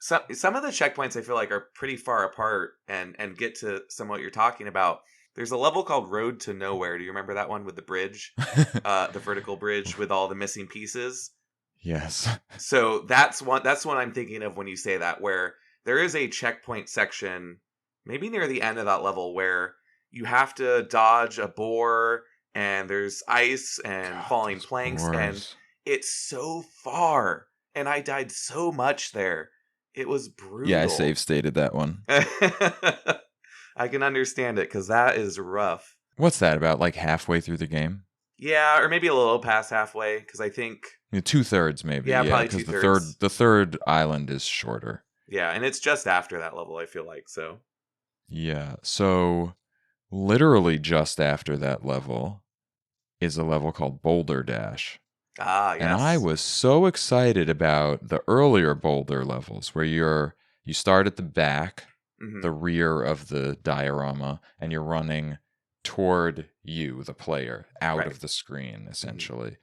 some of the checkpoints I feel like are pretty far apart and get to some of what you're talking about. There's a level called Road to Nowhere. Do you remember that one with the bridge? The vertical bridge with all the missing pieces? Yes. So that's one I'm thinking of when you say that, where there is a checkpoint section, maybe near the end of that level, where you have to dodge a boar and there's ice and God, falling those planks, and boars. it's so far. And I died so much there. It was Yeah, I save brutal. stated that one. I can understand it because that is rough. What's that about? Like halfway through the game? Yeah, or maybe a little past halfway because I think, 2/3 maybe, yeah, yeah, probably because two the third thirds. the third island is shorter. Yeah, and it's just after that level, I feel like. So, Yeah, so literally just after that level is a level called Boulder Dash. ah, And I yes. was so excited about the earlier Boulder levels where you start at the back, Hmm. the rear of the diorama, and you're running toward you, the player, out Right. of the screen, Hmm. essentially.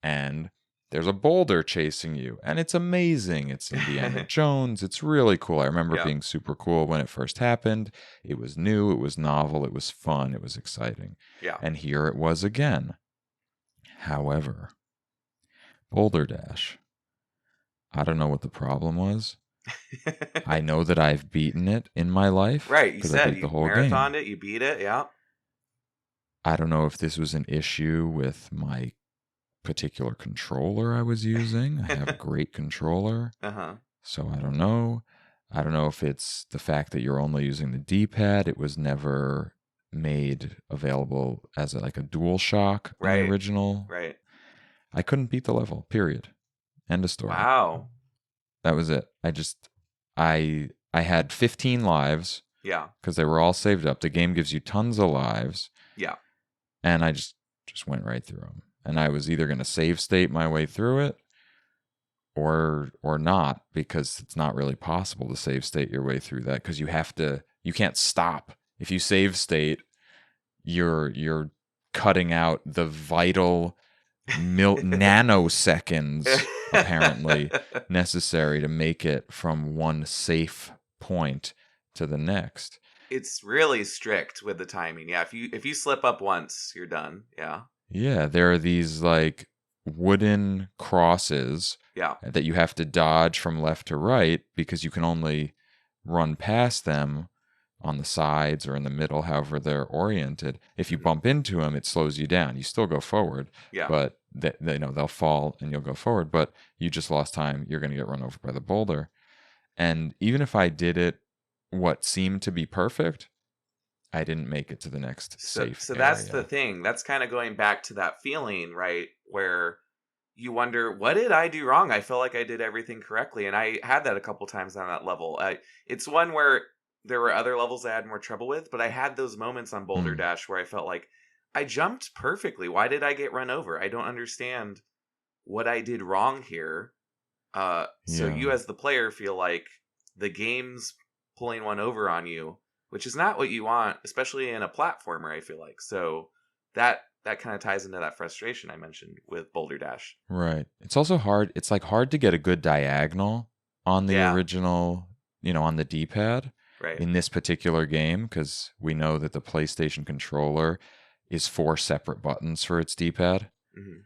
And there's a boulder chasing you, and it's amazing. It's Indiana Jones. It's really cool. I remember it Yeah. being super cool when it first happened. It was new, it was novel, it was fun, it was exciting. Yeah. And here it was again. However, Boulder Dash, I don't know what the problem was. I know that I've beaten it in my life Right. You because I said beat the you whole game. marathoned it, you beat it. Yeah. I don't know if this was an issue with my particular controller I was using. I have a great controller, Uh huh. so I don't know. I don't know if it's the fact that you're only using the D-pad. It was never made available as like a dual shock in the Right. original. Right. I couldn't beat the level, period. End of story. Wow. That was it. I had 15 lives Yeah. because they were all saved up. The game gives you tons of lives, Yeah. and I just went right through them. And I was either going to save state my way through it or not, because it's not really possible to save state your way through that, because you can't stop. If you save state, you're cutting out the vital nanoseconds apparently necessary to make it from one safe point to the next. It's really strict with the timing. Yeah, if you slip up once, you're done. Yeah. Yeah, there are these like wooden crosses Yeah. that you have to dodge from left to right, because you can only run past them on the sides or in the middle, however they're oriented. If you bump into them, it slows you down. You still go forward, Yeah. but they'll fall and you'll go forward, but you just lost time. You're going to get run over by the boulder. And even if I did it what seemed to be perfect, I didn't make it to the next safe So area. that's the thing. That's kind of going back to that feeling, right? Where you wonder, what did I do wrong? I feel like I did everything correctly. And I had that a couple times on that level. It's one where there were other levels I had more trouble with, but I had those moments on Boulder Dash where I felt like I jumped perfectly. Why did I get run over? I don't understand what I did wrong here. So you as the player feel like the game's pulling one over on you, which is not what you want, especially in a platformer, I feel like. So that kind of ties into that frustration I mentioned with Boulder Dash. Right. It's also hard. It's like hard to get a good diagonal on the original, on the D-pad in this particular game, because we know that the PlayStation controller is 4 separate buttons for its D-pad. Mm-hmm.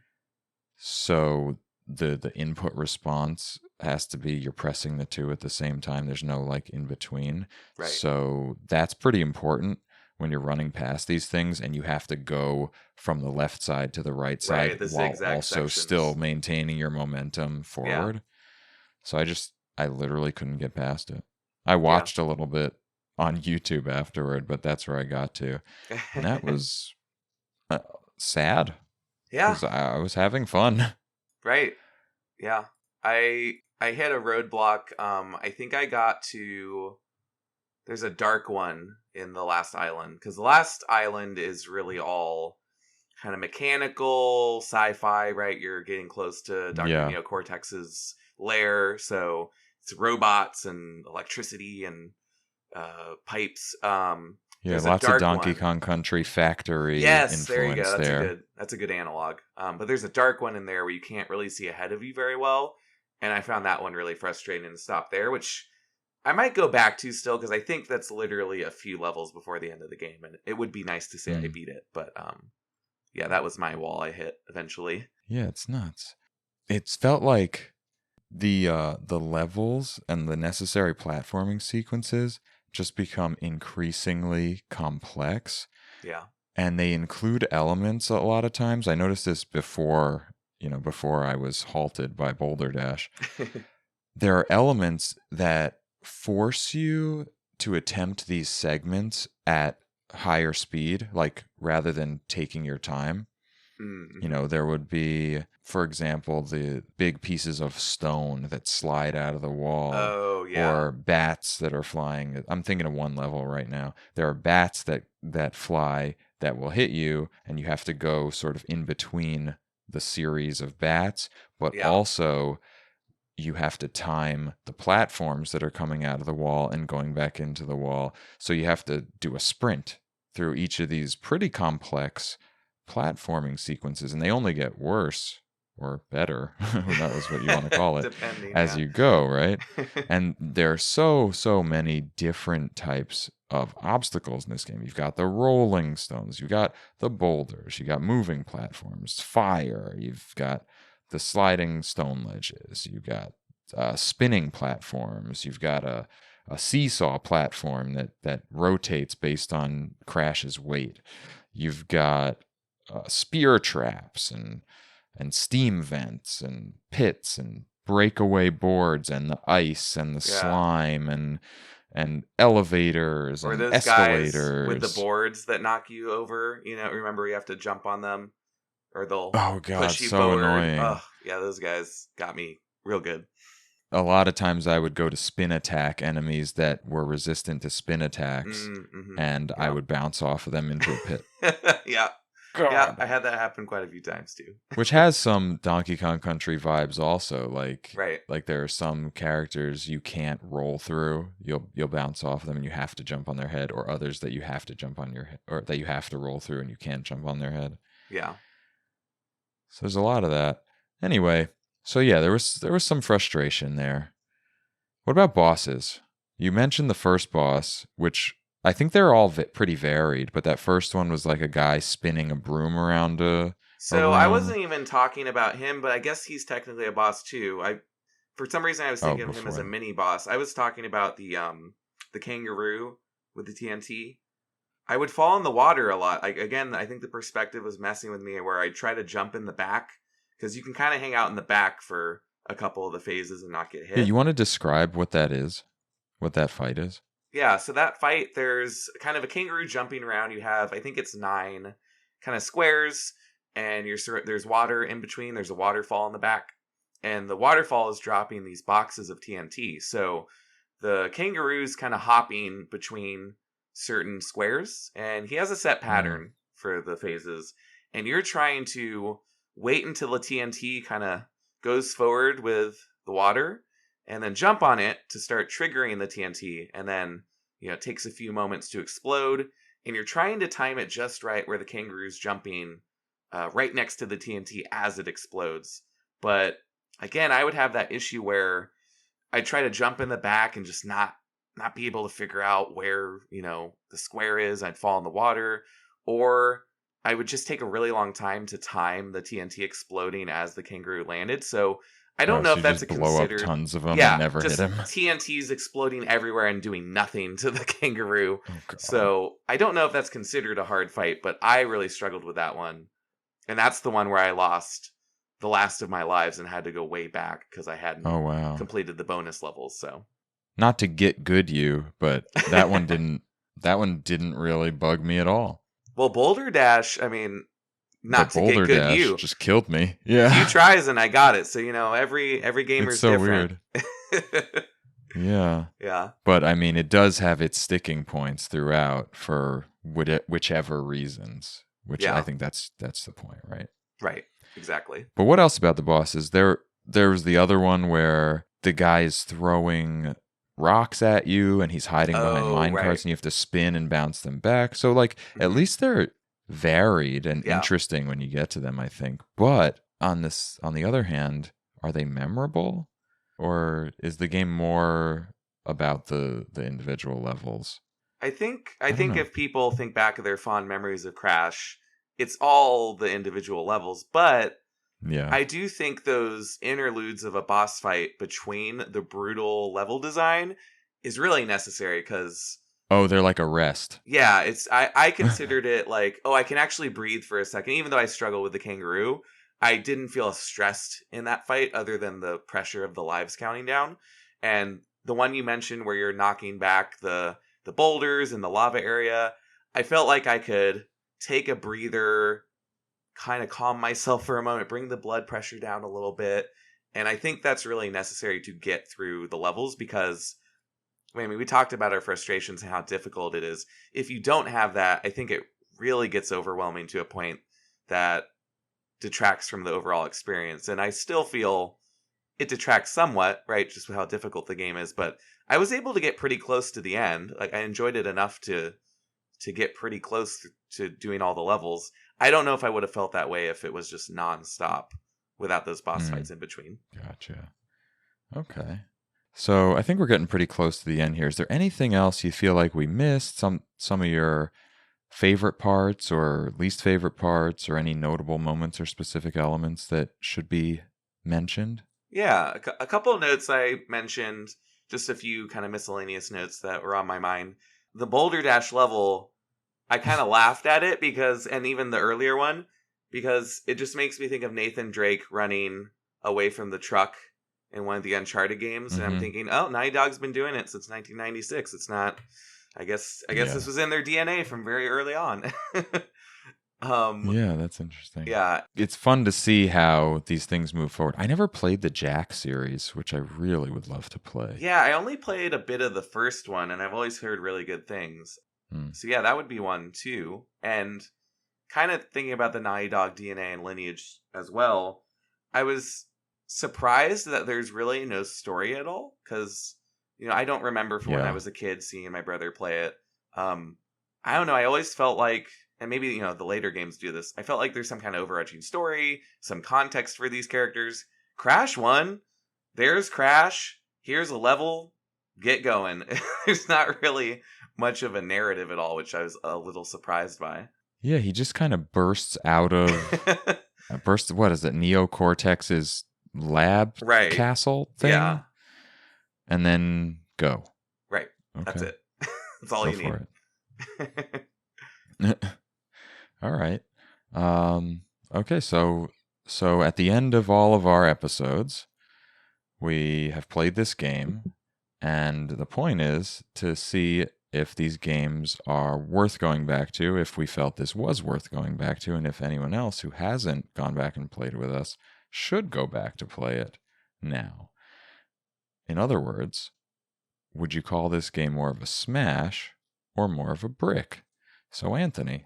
So the input response has to be you're pressing the two at the same time. There's no like in between. Right. So that's pretty important when you're running past these things, and you have to go from the left side to the right side while also still maintaining your momentum forward. Yeah. So I literally couldn't get past it. I watched a little bit on YouTube afterward, but that's where I got to. And that was sad. Yeah. Because I was having fun. Right. Yeah. I hit a roadblock. I think I got to... There's a dark one in the last island, because the last island is really all kind of mechanical, sci-fi, right? You're getting close to Dr. Neocortex's lair, so it's robots and electricity and pipes. Lots of Donkey Kong Country factory influence there you go. there. That's a good analog. But there's a dark one in there where you can't really see ahead of you very well, and I found that one really frustrating and stopped there, which I might go back to still, because I think that's literally a few levels before the end of the game, and it would be nice to say I beat it. But that was my wall I hit eventually. Yeah, it's nuts. It's felt like the levels and the necessary platforming sequences just become increasingly complex. Yeah. And they include elements a lot of times. I noticed this before I was halted by Boulder Dash. There are elements that force you to attempt these segments at higher speed, like rather than taking your time. Mm-hmm. There would be, for example, the big pieces of stone that slide out of the wall. Oh, yeah. Or bats that are flying. I'm thinking of one level right now. There are bats that fly that will hit you, and you have to go sort of in between the series of bats, but also you have to time the platforms that are coming out of the wall and going back into the wall. So you have to do a sprint through each of these pretty complex platforming sequences, and they only get worse or better, who knows what you want to call it, as you go, right? And there are so many different types of obstacles in this game. You've got the rolling stones, you've got the boulders, you got moving platforms, fire, you've got the sliding stone ledges, you've got spinning platforms, you've got a seesaw platform that rotates based on Crash's weight, you've got spear traps and steam vents and pits and breakaway boards and the ice and the slime and elevators or and those escalators guys with the boards that knock you over. Remember you have to jump on them, or they'll push you so forward. annoying. Oh, yeah, those guys got me real good. a lot of times I would go to spin attack enemies that were resistant to spin attacks, Mm-hmm. and I Yeah. would bounce off of them into a pit. Yeah. Yeah, God. I had that happen quite a few times too. Which has some Donkey Kong Country vibes also. Right. Like there are some characters you can't roll through. You'll bounce off of them and you have to jump on their head, or others that you have to jump on your head, or that you have to roll through and you can't jump on their head. Yeah. So there's a lot of that. Anyway, so yeah, there was some frustration there. What about bosses? You mentioned the first boss, which I think they're all pretty varied, but that first one was like a guy spinning a broom around a So I room. wasn't even talking about him, but I guess he's technically a boss too. For some reason I was Oh, thinking of him as a before. mini boss. I was talking about the kangaroo with the TNT. I would fall in the water a lot. Like again, I think the perspective was messing with me where I'd try to jump in the back because you can kind of hang out in the back for a couple of the phases and not get Yeah, hit. you want to describe what that is? What that fight is? Yeah, so that fight, there's kind of a kangaroo jumping around. You have, I think it's 9 kind of squares, and there's water in between. There's a waterfall in the back, and the waterfall is dropping these boxes of TNT. So the kangaroo's kind of hopping between certain squares, and he has a set pattern for the phases. And you're trying to wait until the TNT kind of goes forward with the water, and then jump on it to start triggering the TNT, and then it takes a few moments to explode, and you're trying to time it just right where the kangaroo's jumping right next to the TNT as it explodes. But again, I would have that issue where I'd try to jump in the back and just not be able to figure out where the square is. I'd fall in the water, or I would just take a really long time to time the TNT exploding as the kangaroo landed. So I don't Oh, know so if you that's just a blow up considered. tons of them and Yeah, never hit just him. TNTs exploding everywhere and doing nothing to the kangaroo. Oh god. So I don't know if that's considered a hard fight, but I really struggled with that one. And that's the one where I lost the last of my lives and had to go way back because I hadn't Oh wow. completed the bonus levels. So Not to get good you, but that one didn't really bug me at all. well, Boulder Dash, I mean, not But to get Boulder good Dash you. just killed me. A few Yeah. tries and I got it. So every gamer's It's so different. weird. Yeah. Yeah. But I mean, it does have its sticking points throughout for whichever reasons, which Yeah. I think that's the point, right? Right. Exactly. But what else about the bosses? There was the other one where the guy is throwing rocks at you and he's hiding behind minecarts, right. and you have to spin and bounce them back. So like at least they're varied and interesting when you get to them, I think. But on the other hand, are they memorable? Or is the game more about the individual levels? I think don't know. if people think back of their fond memories of Crash, it's all the individual levels, but Yeah. I do think those interludes of a boss fight between the brutal level design is really necessary because Oh, they're like a rest. yeah, I considered it like, oh, I can actually breathe for a second. Even though I struggle with the kangaroo, I didn't feel stressed in that fight other than the pressure of the lives counting down. And the one you mentioned where you're knocking back the boulders in the lava area, I felt like I could take a breather, kind of calm myself for a moment, bring the blood pressure down a little bit. And I think that's really necessary to get through the levels because, I mean, we talked about our frustrations and how difficult it is. If you don't have that, I think it really gets overwhelming to a point that detracts from the overall experience. And I still feel it detracts somewhat, right? Just with how difficult the game is. But I was able to get pretty close to the end. Like I enjoyed it enough to get pretty close to doing all the levels. I don't know if I would have felt that way if it was just nonstop without those boss fights in between. Gotcha. Okay. So I think we're getting pretty close to the end here. Is there anything else you feel like we missed? Some of your favorite parts or least favorite parts, or any notable moments or specific elements that should be mentioned? Yeah, a couple of notes I mentioned, just a few kind of miscellaneous notes that were on my mind. The Boulder Dash level, I kind of laughed at it because, and even the earlier one, because it just makes me think of Nathan Drake running away from the truck in one of the Uncharted games. And I'm thinking, oh, Naughty Dog's been doing it since 1996. It's not, I guess this was in their DNA from very early on. Yeah, that's interesting. Yeah. It's fun to see how these things move forward. I never played the Jack series, which I really would love to play. Yeah, I only played a bit of the first one, and I've always heard really good things. Hmm. So yeah, that would be one too. And kind of thinking about the Naughty Dog DNA and lineage as well, I was surprised that there's really no story at all, because I don't remember from when I Yeah. was a kid seeing my brother play it. I don't know. I always felt like, and maybe the later games do this. I felt like there's some kind of overarching story, some context for these characters. Crash 1, there's Crash. Here's a level. Get going. There's not really much of a narrative at all, which I was a little surprised by. Yeah, he just kind of bursts out of what is it? Neocortex's lab Right. castle thing, Yeah. and then go. Right. Okay. That's it. That's all Go you need. for it. All right. Okay, so at the end of all of our episodes, we have played this game, and the point is to see if these games are worth going back to, if we felt this was worth going back to, and if anyone else who hasn't gone back and played with us should go back to play it now. In other words, would you call this game more of a smash or more of a brick? So, Anthony,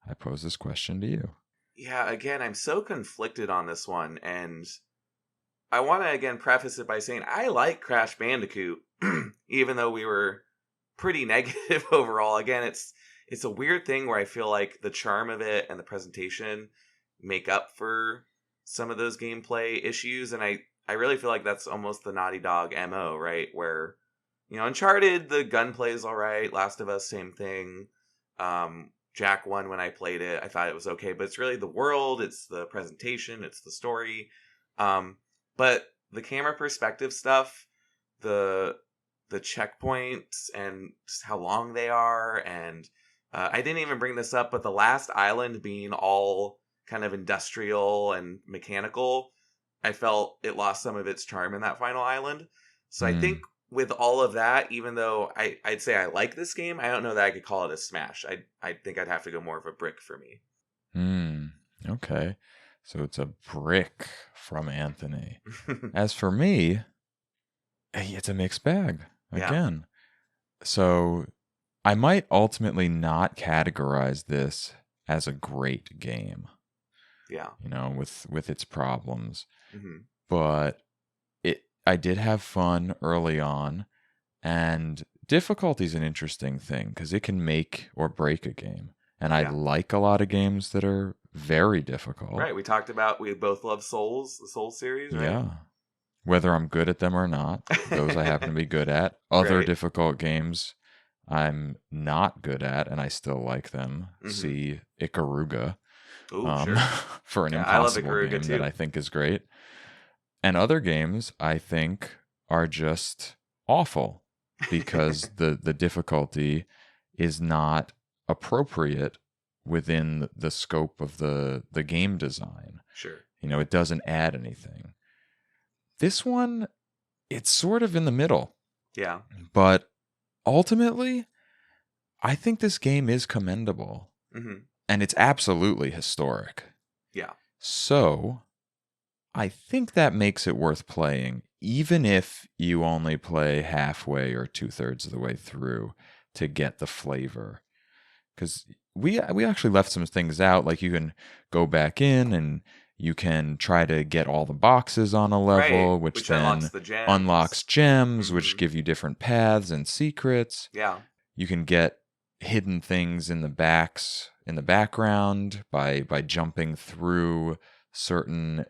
I pose this question to you. Yeah, again, I'm so conflicted on this one, and I want to again preface it by saying I like Crash Bandicoot, even though we were pretty negative overall. Again, it's a weird thing where I feel like the charm of it and the presentation make up for some of those gameplay issues, and I really feel like that's almost the Naughty Dog MO, right? Where Uncharted, the gunplay is all right. Last of Us, same thing. Jack 1, when I played it, I thought it was okay, but it's really the world, it's the presentation, it's the story. But the camera perspective stuff, the checkpoints and just how long they are, and I didn't even bring this up, but the last island being all kind of industrial and mechanical, I felt it lost some of its charm in that final island. So I think with all of that, even though I'd say I like this game, I don't know that I could call it a smash. I think I'd have to go more of a brick for me. Okay. So it's a brick from Anthony. As for me, it's a mixed bag again. Yeah. So I might ultimately not categorize this as a great game. Yeah. With its problems. Mm-hmm. But I did have fun early on, and difficulty is an interesting thing because it can make or break a game. And I like a lot of games that are very difficult. Right. We talked about, we both love Souls, the Souls series, right? Yeah. Whether I'm good at them or not, those I happen to be good at. Other difficult games I'm not good at, and I still like them. Mm-hmm. See Ikaruga. Ooh, sure. For an impossible game too. That I think is great. And other games I think are just awful because the difficulty is not appropriate within the scope of the game design. Sure. It doesn't add anything. This one, it's sort of in the middle. Yeah. But ultimately, I think this game is commendable. Mm-hmm. And it's absolutely historic. Yeah. So I think that makes it worth playing, even if you only play halfway or 2/3 of the way through to get the flavor. Because we actually left some things out, like you can go back in and you can try to get all the boxes on a level, which then unlocks gems, mm-hmm. which give you different paths and secrets. Yeah. You can get hidden things in the background by jumping through certain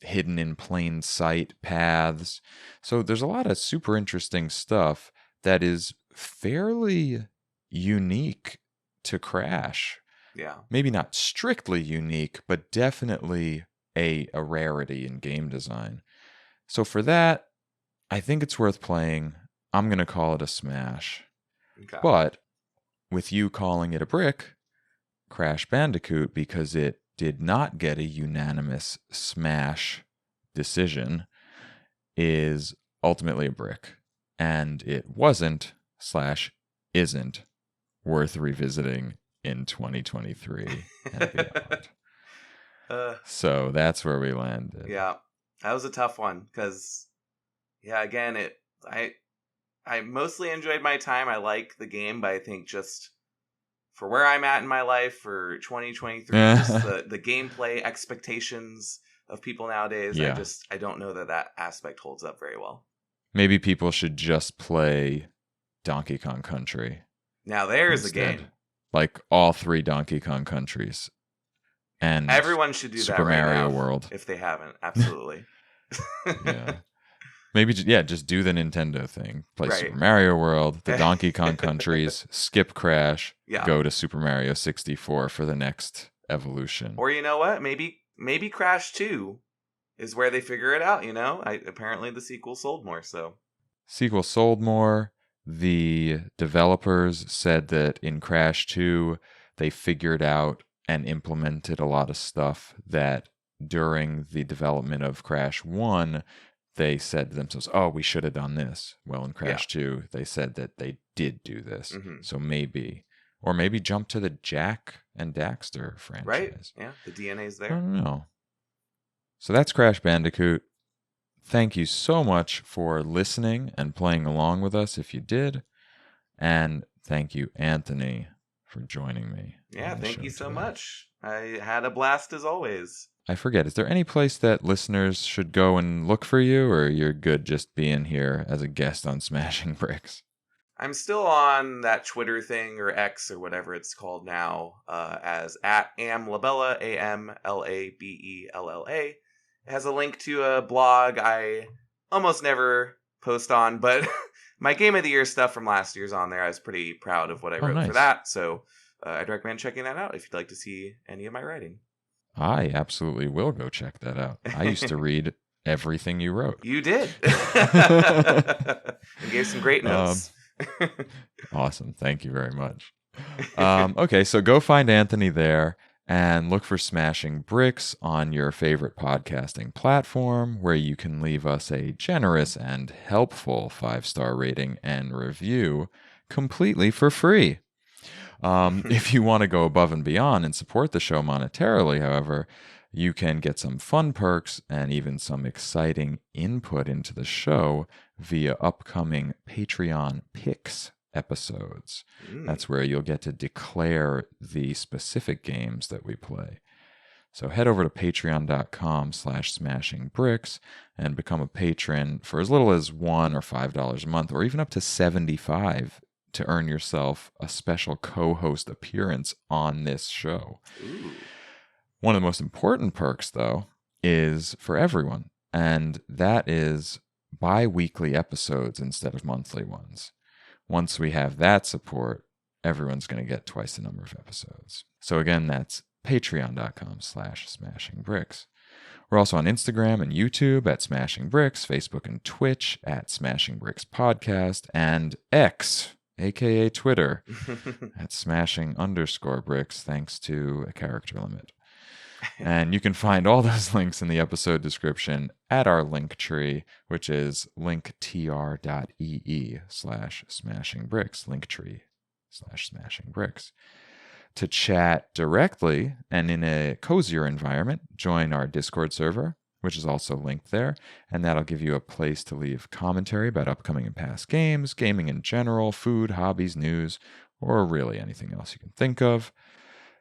hidden in plain sight paths. So there's a lot of super interesting stuff that is fairly unique to Crash. Yeah. Maybe not strictly unique, but definitely a rarity in game design. So for that, I think it's worth playing. I'm going to call it a smash. Okay. But with you calling it a brick, Crash Bandicoot, because it did not get a unanimous smash decision, is ultimately a brick. And it wasn't/isn't worth revisiting in 2023 and beyond. uh, So that's where we landed. Yeah, that was a tough one because, yeah, again, I mostly enjoyed my time. I like the game, but I think just for where I'm at in my life for 2023, just the gameplay expectations of people nowadays, Yeah. I don't know that aspect holds up very well. Maybe people should just play Donkey Kong Country. Now there's instead. a game. Like all 3 Donkey Kong countries. And everyone should do Super that right Mario now World. if they haven't. Absolutely. Yeah. Maybe, just do the Nintendo thing. Play Right. Super Mario World, the Donkey Kong countries, skip Crash, go to Super Mario 64 for the next evolution. Or you know what? Maybe Crash 2 is where they figure it out, apparently the sequel sold more, so. Sequel sold more. The developers said that in Crash 2, they figured out and implemented a lot of stuff that during the development of Crash 1, they said to themselves, oh, we should have done this. Well, in Crash 2, they said that they did do this. Mm-hmm. So maybe jump to the Jack and Daxter franchise. Right, yeah, the DNA's there. I don't know. So that's Crash Bandicoot. Thank you so much for listening and playing along with us if you did. And thank you, Anthony, for joining me. Yeah, thank you so much. I had a blast as always. I forget, is there any place that listeners should go and look for you, or you're good just being here as a guest on Smashing Bricks? I'm still on that Twitter thing, or X, or whatever it's called now, as @amlabella, AMLABELLA. It has a link to a blog I almost never post on, but my Game of the Year stuff from last year's on there. I was pretty proud of what I wrote for that, so I'd recommend checking that out if you'd like to see any of my writing. I absolutely will go check that out. I used to read everything you wrote. You did. And gave some great notes. Awesome. Thank you very much. Okay, so go find Anthony there and look for Smashing Bricks on your favorite podcasting platform, where you can leave us a generous and helpful 5-star rating and review completely for free. If you want to go above and beyond and support the show monetarily, however, you can get some fun perks and even some exciting input into the show via upcoming Patreon picks episodes. That's where you'll get to declare the specific games that we play. So head over to patreon.com/smashingbricks and become a patron for as little as $1 or $5 a month, or even up to $75 to earn yourself a special co-host appearance on this show. Ooh. One of the most important perks, though, is for everyone, and that is bi-weekly episodes instead of monthly ones. Once we have that support, everyone's going to get twice the number of episodes. So again, that's patreon.com/smashingbricks. We're also on Instagram and YouTube at Smashing Bricks, Facebook and Twitch at Smashing Bricks Podcast, and X, aka Twitter, at Smashing_Bricks, thanks to a character limit. And you can find all those links in the episode description at our link tree, which is linktr.ee/smashingbricks, linktree/smashingbricks. To chat directly and in a cozier environment, join our Discord server, which is also linked there, and that'll give you a place to leave commentary about upcoming and past games, gaming in general, food, hobbies, news, or really anything else you can think of.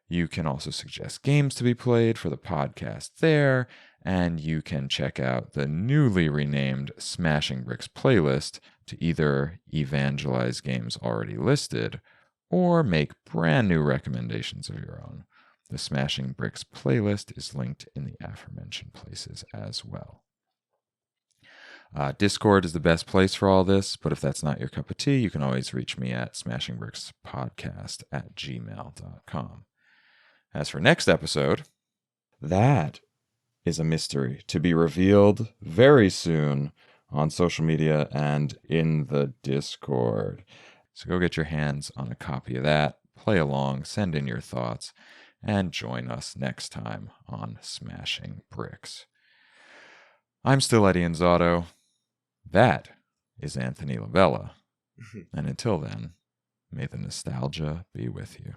You can also suggest games to be played for the podcast there, and you can check out the newly renamed Smashing Bricks playlist to either evangelize games already listed or make brand new recommendations of your own. The Smashing Bricks playlist is linked in the aforementioned places as well. Discord is the best place for all this, but if that's not your cup of tea, you can always reach me at smashingbrickspodcast@gmail.com. As for next episode, that is a mystery to be revealed very soon on social media and in the Discord. So go get your hands on a copy of that, play along, send in your thoughts, and join us next time on Smashing Bricks. I'm still Eddie Inzauto. That is Anthony LaBella. And until then, may the nostalgia be with you.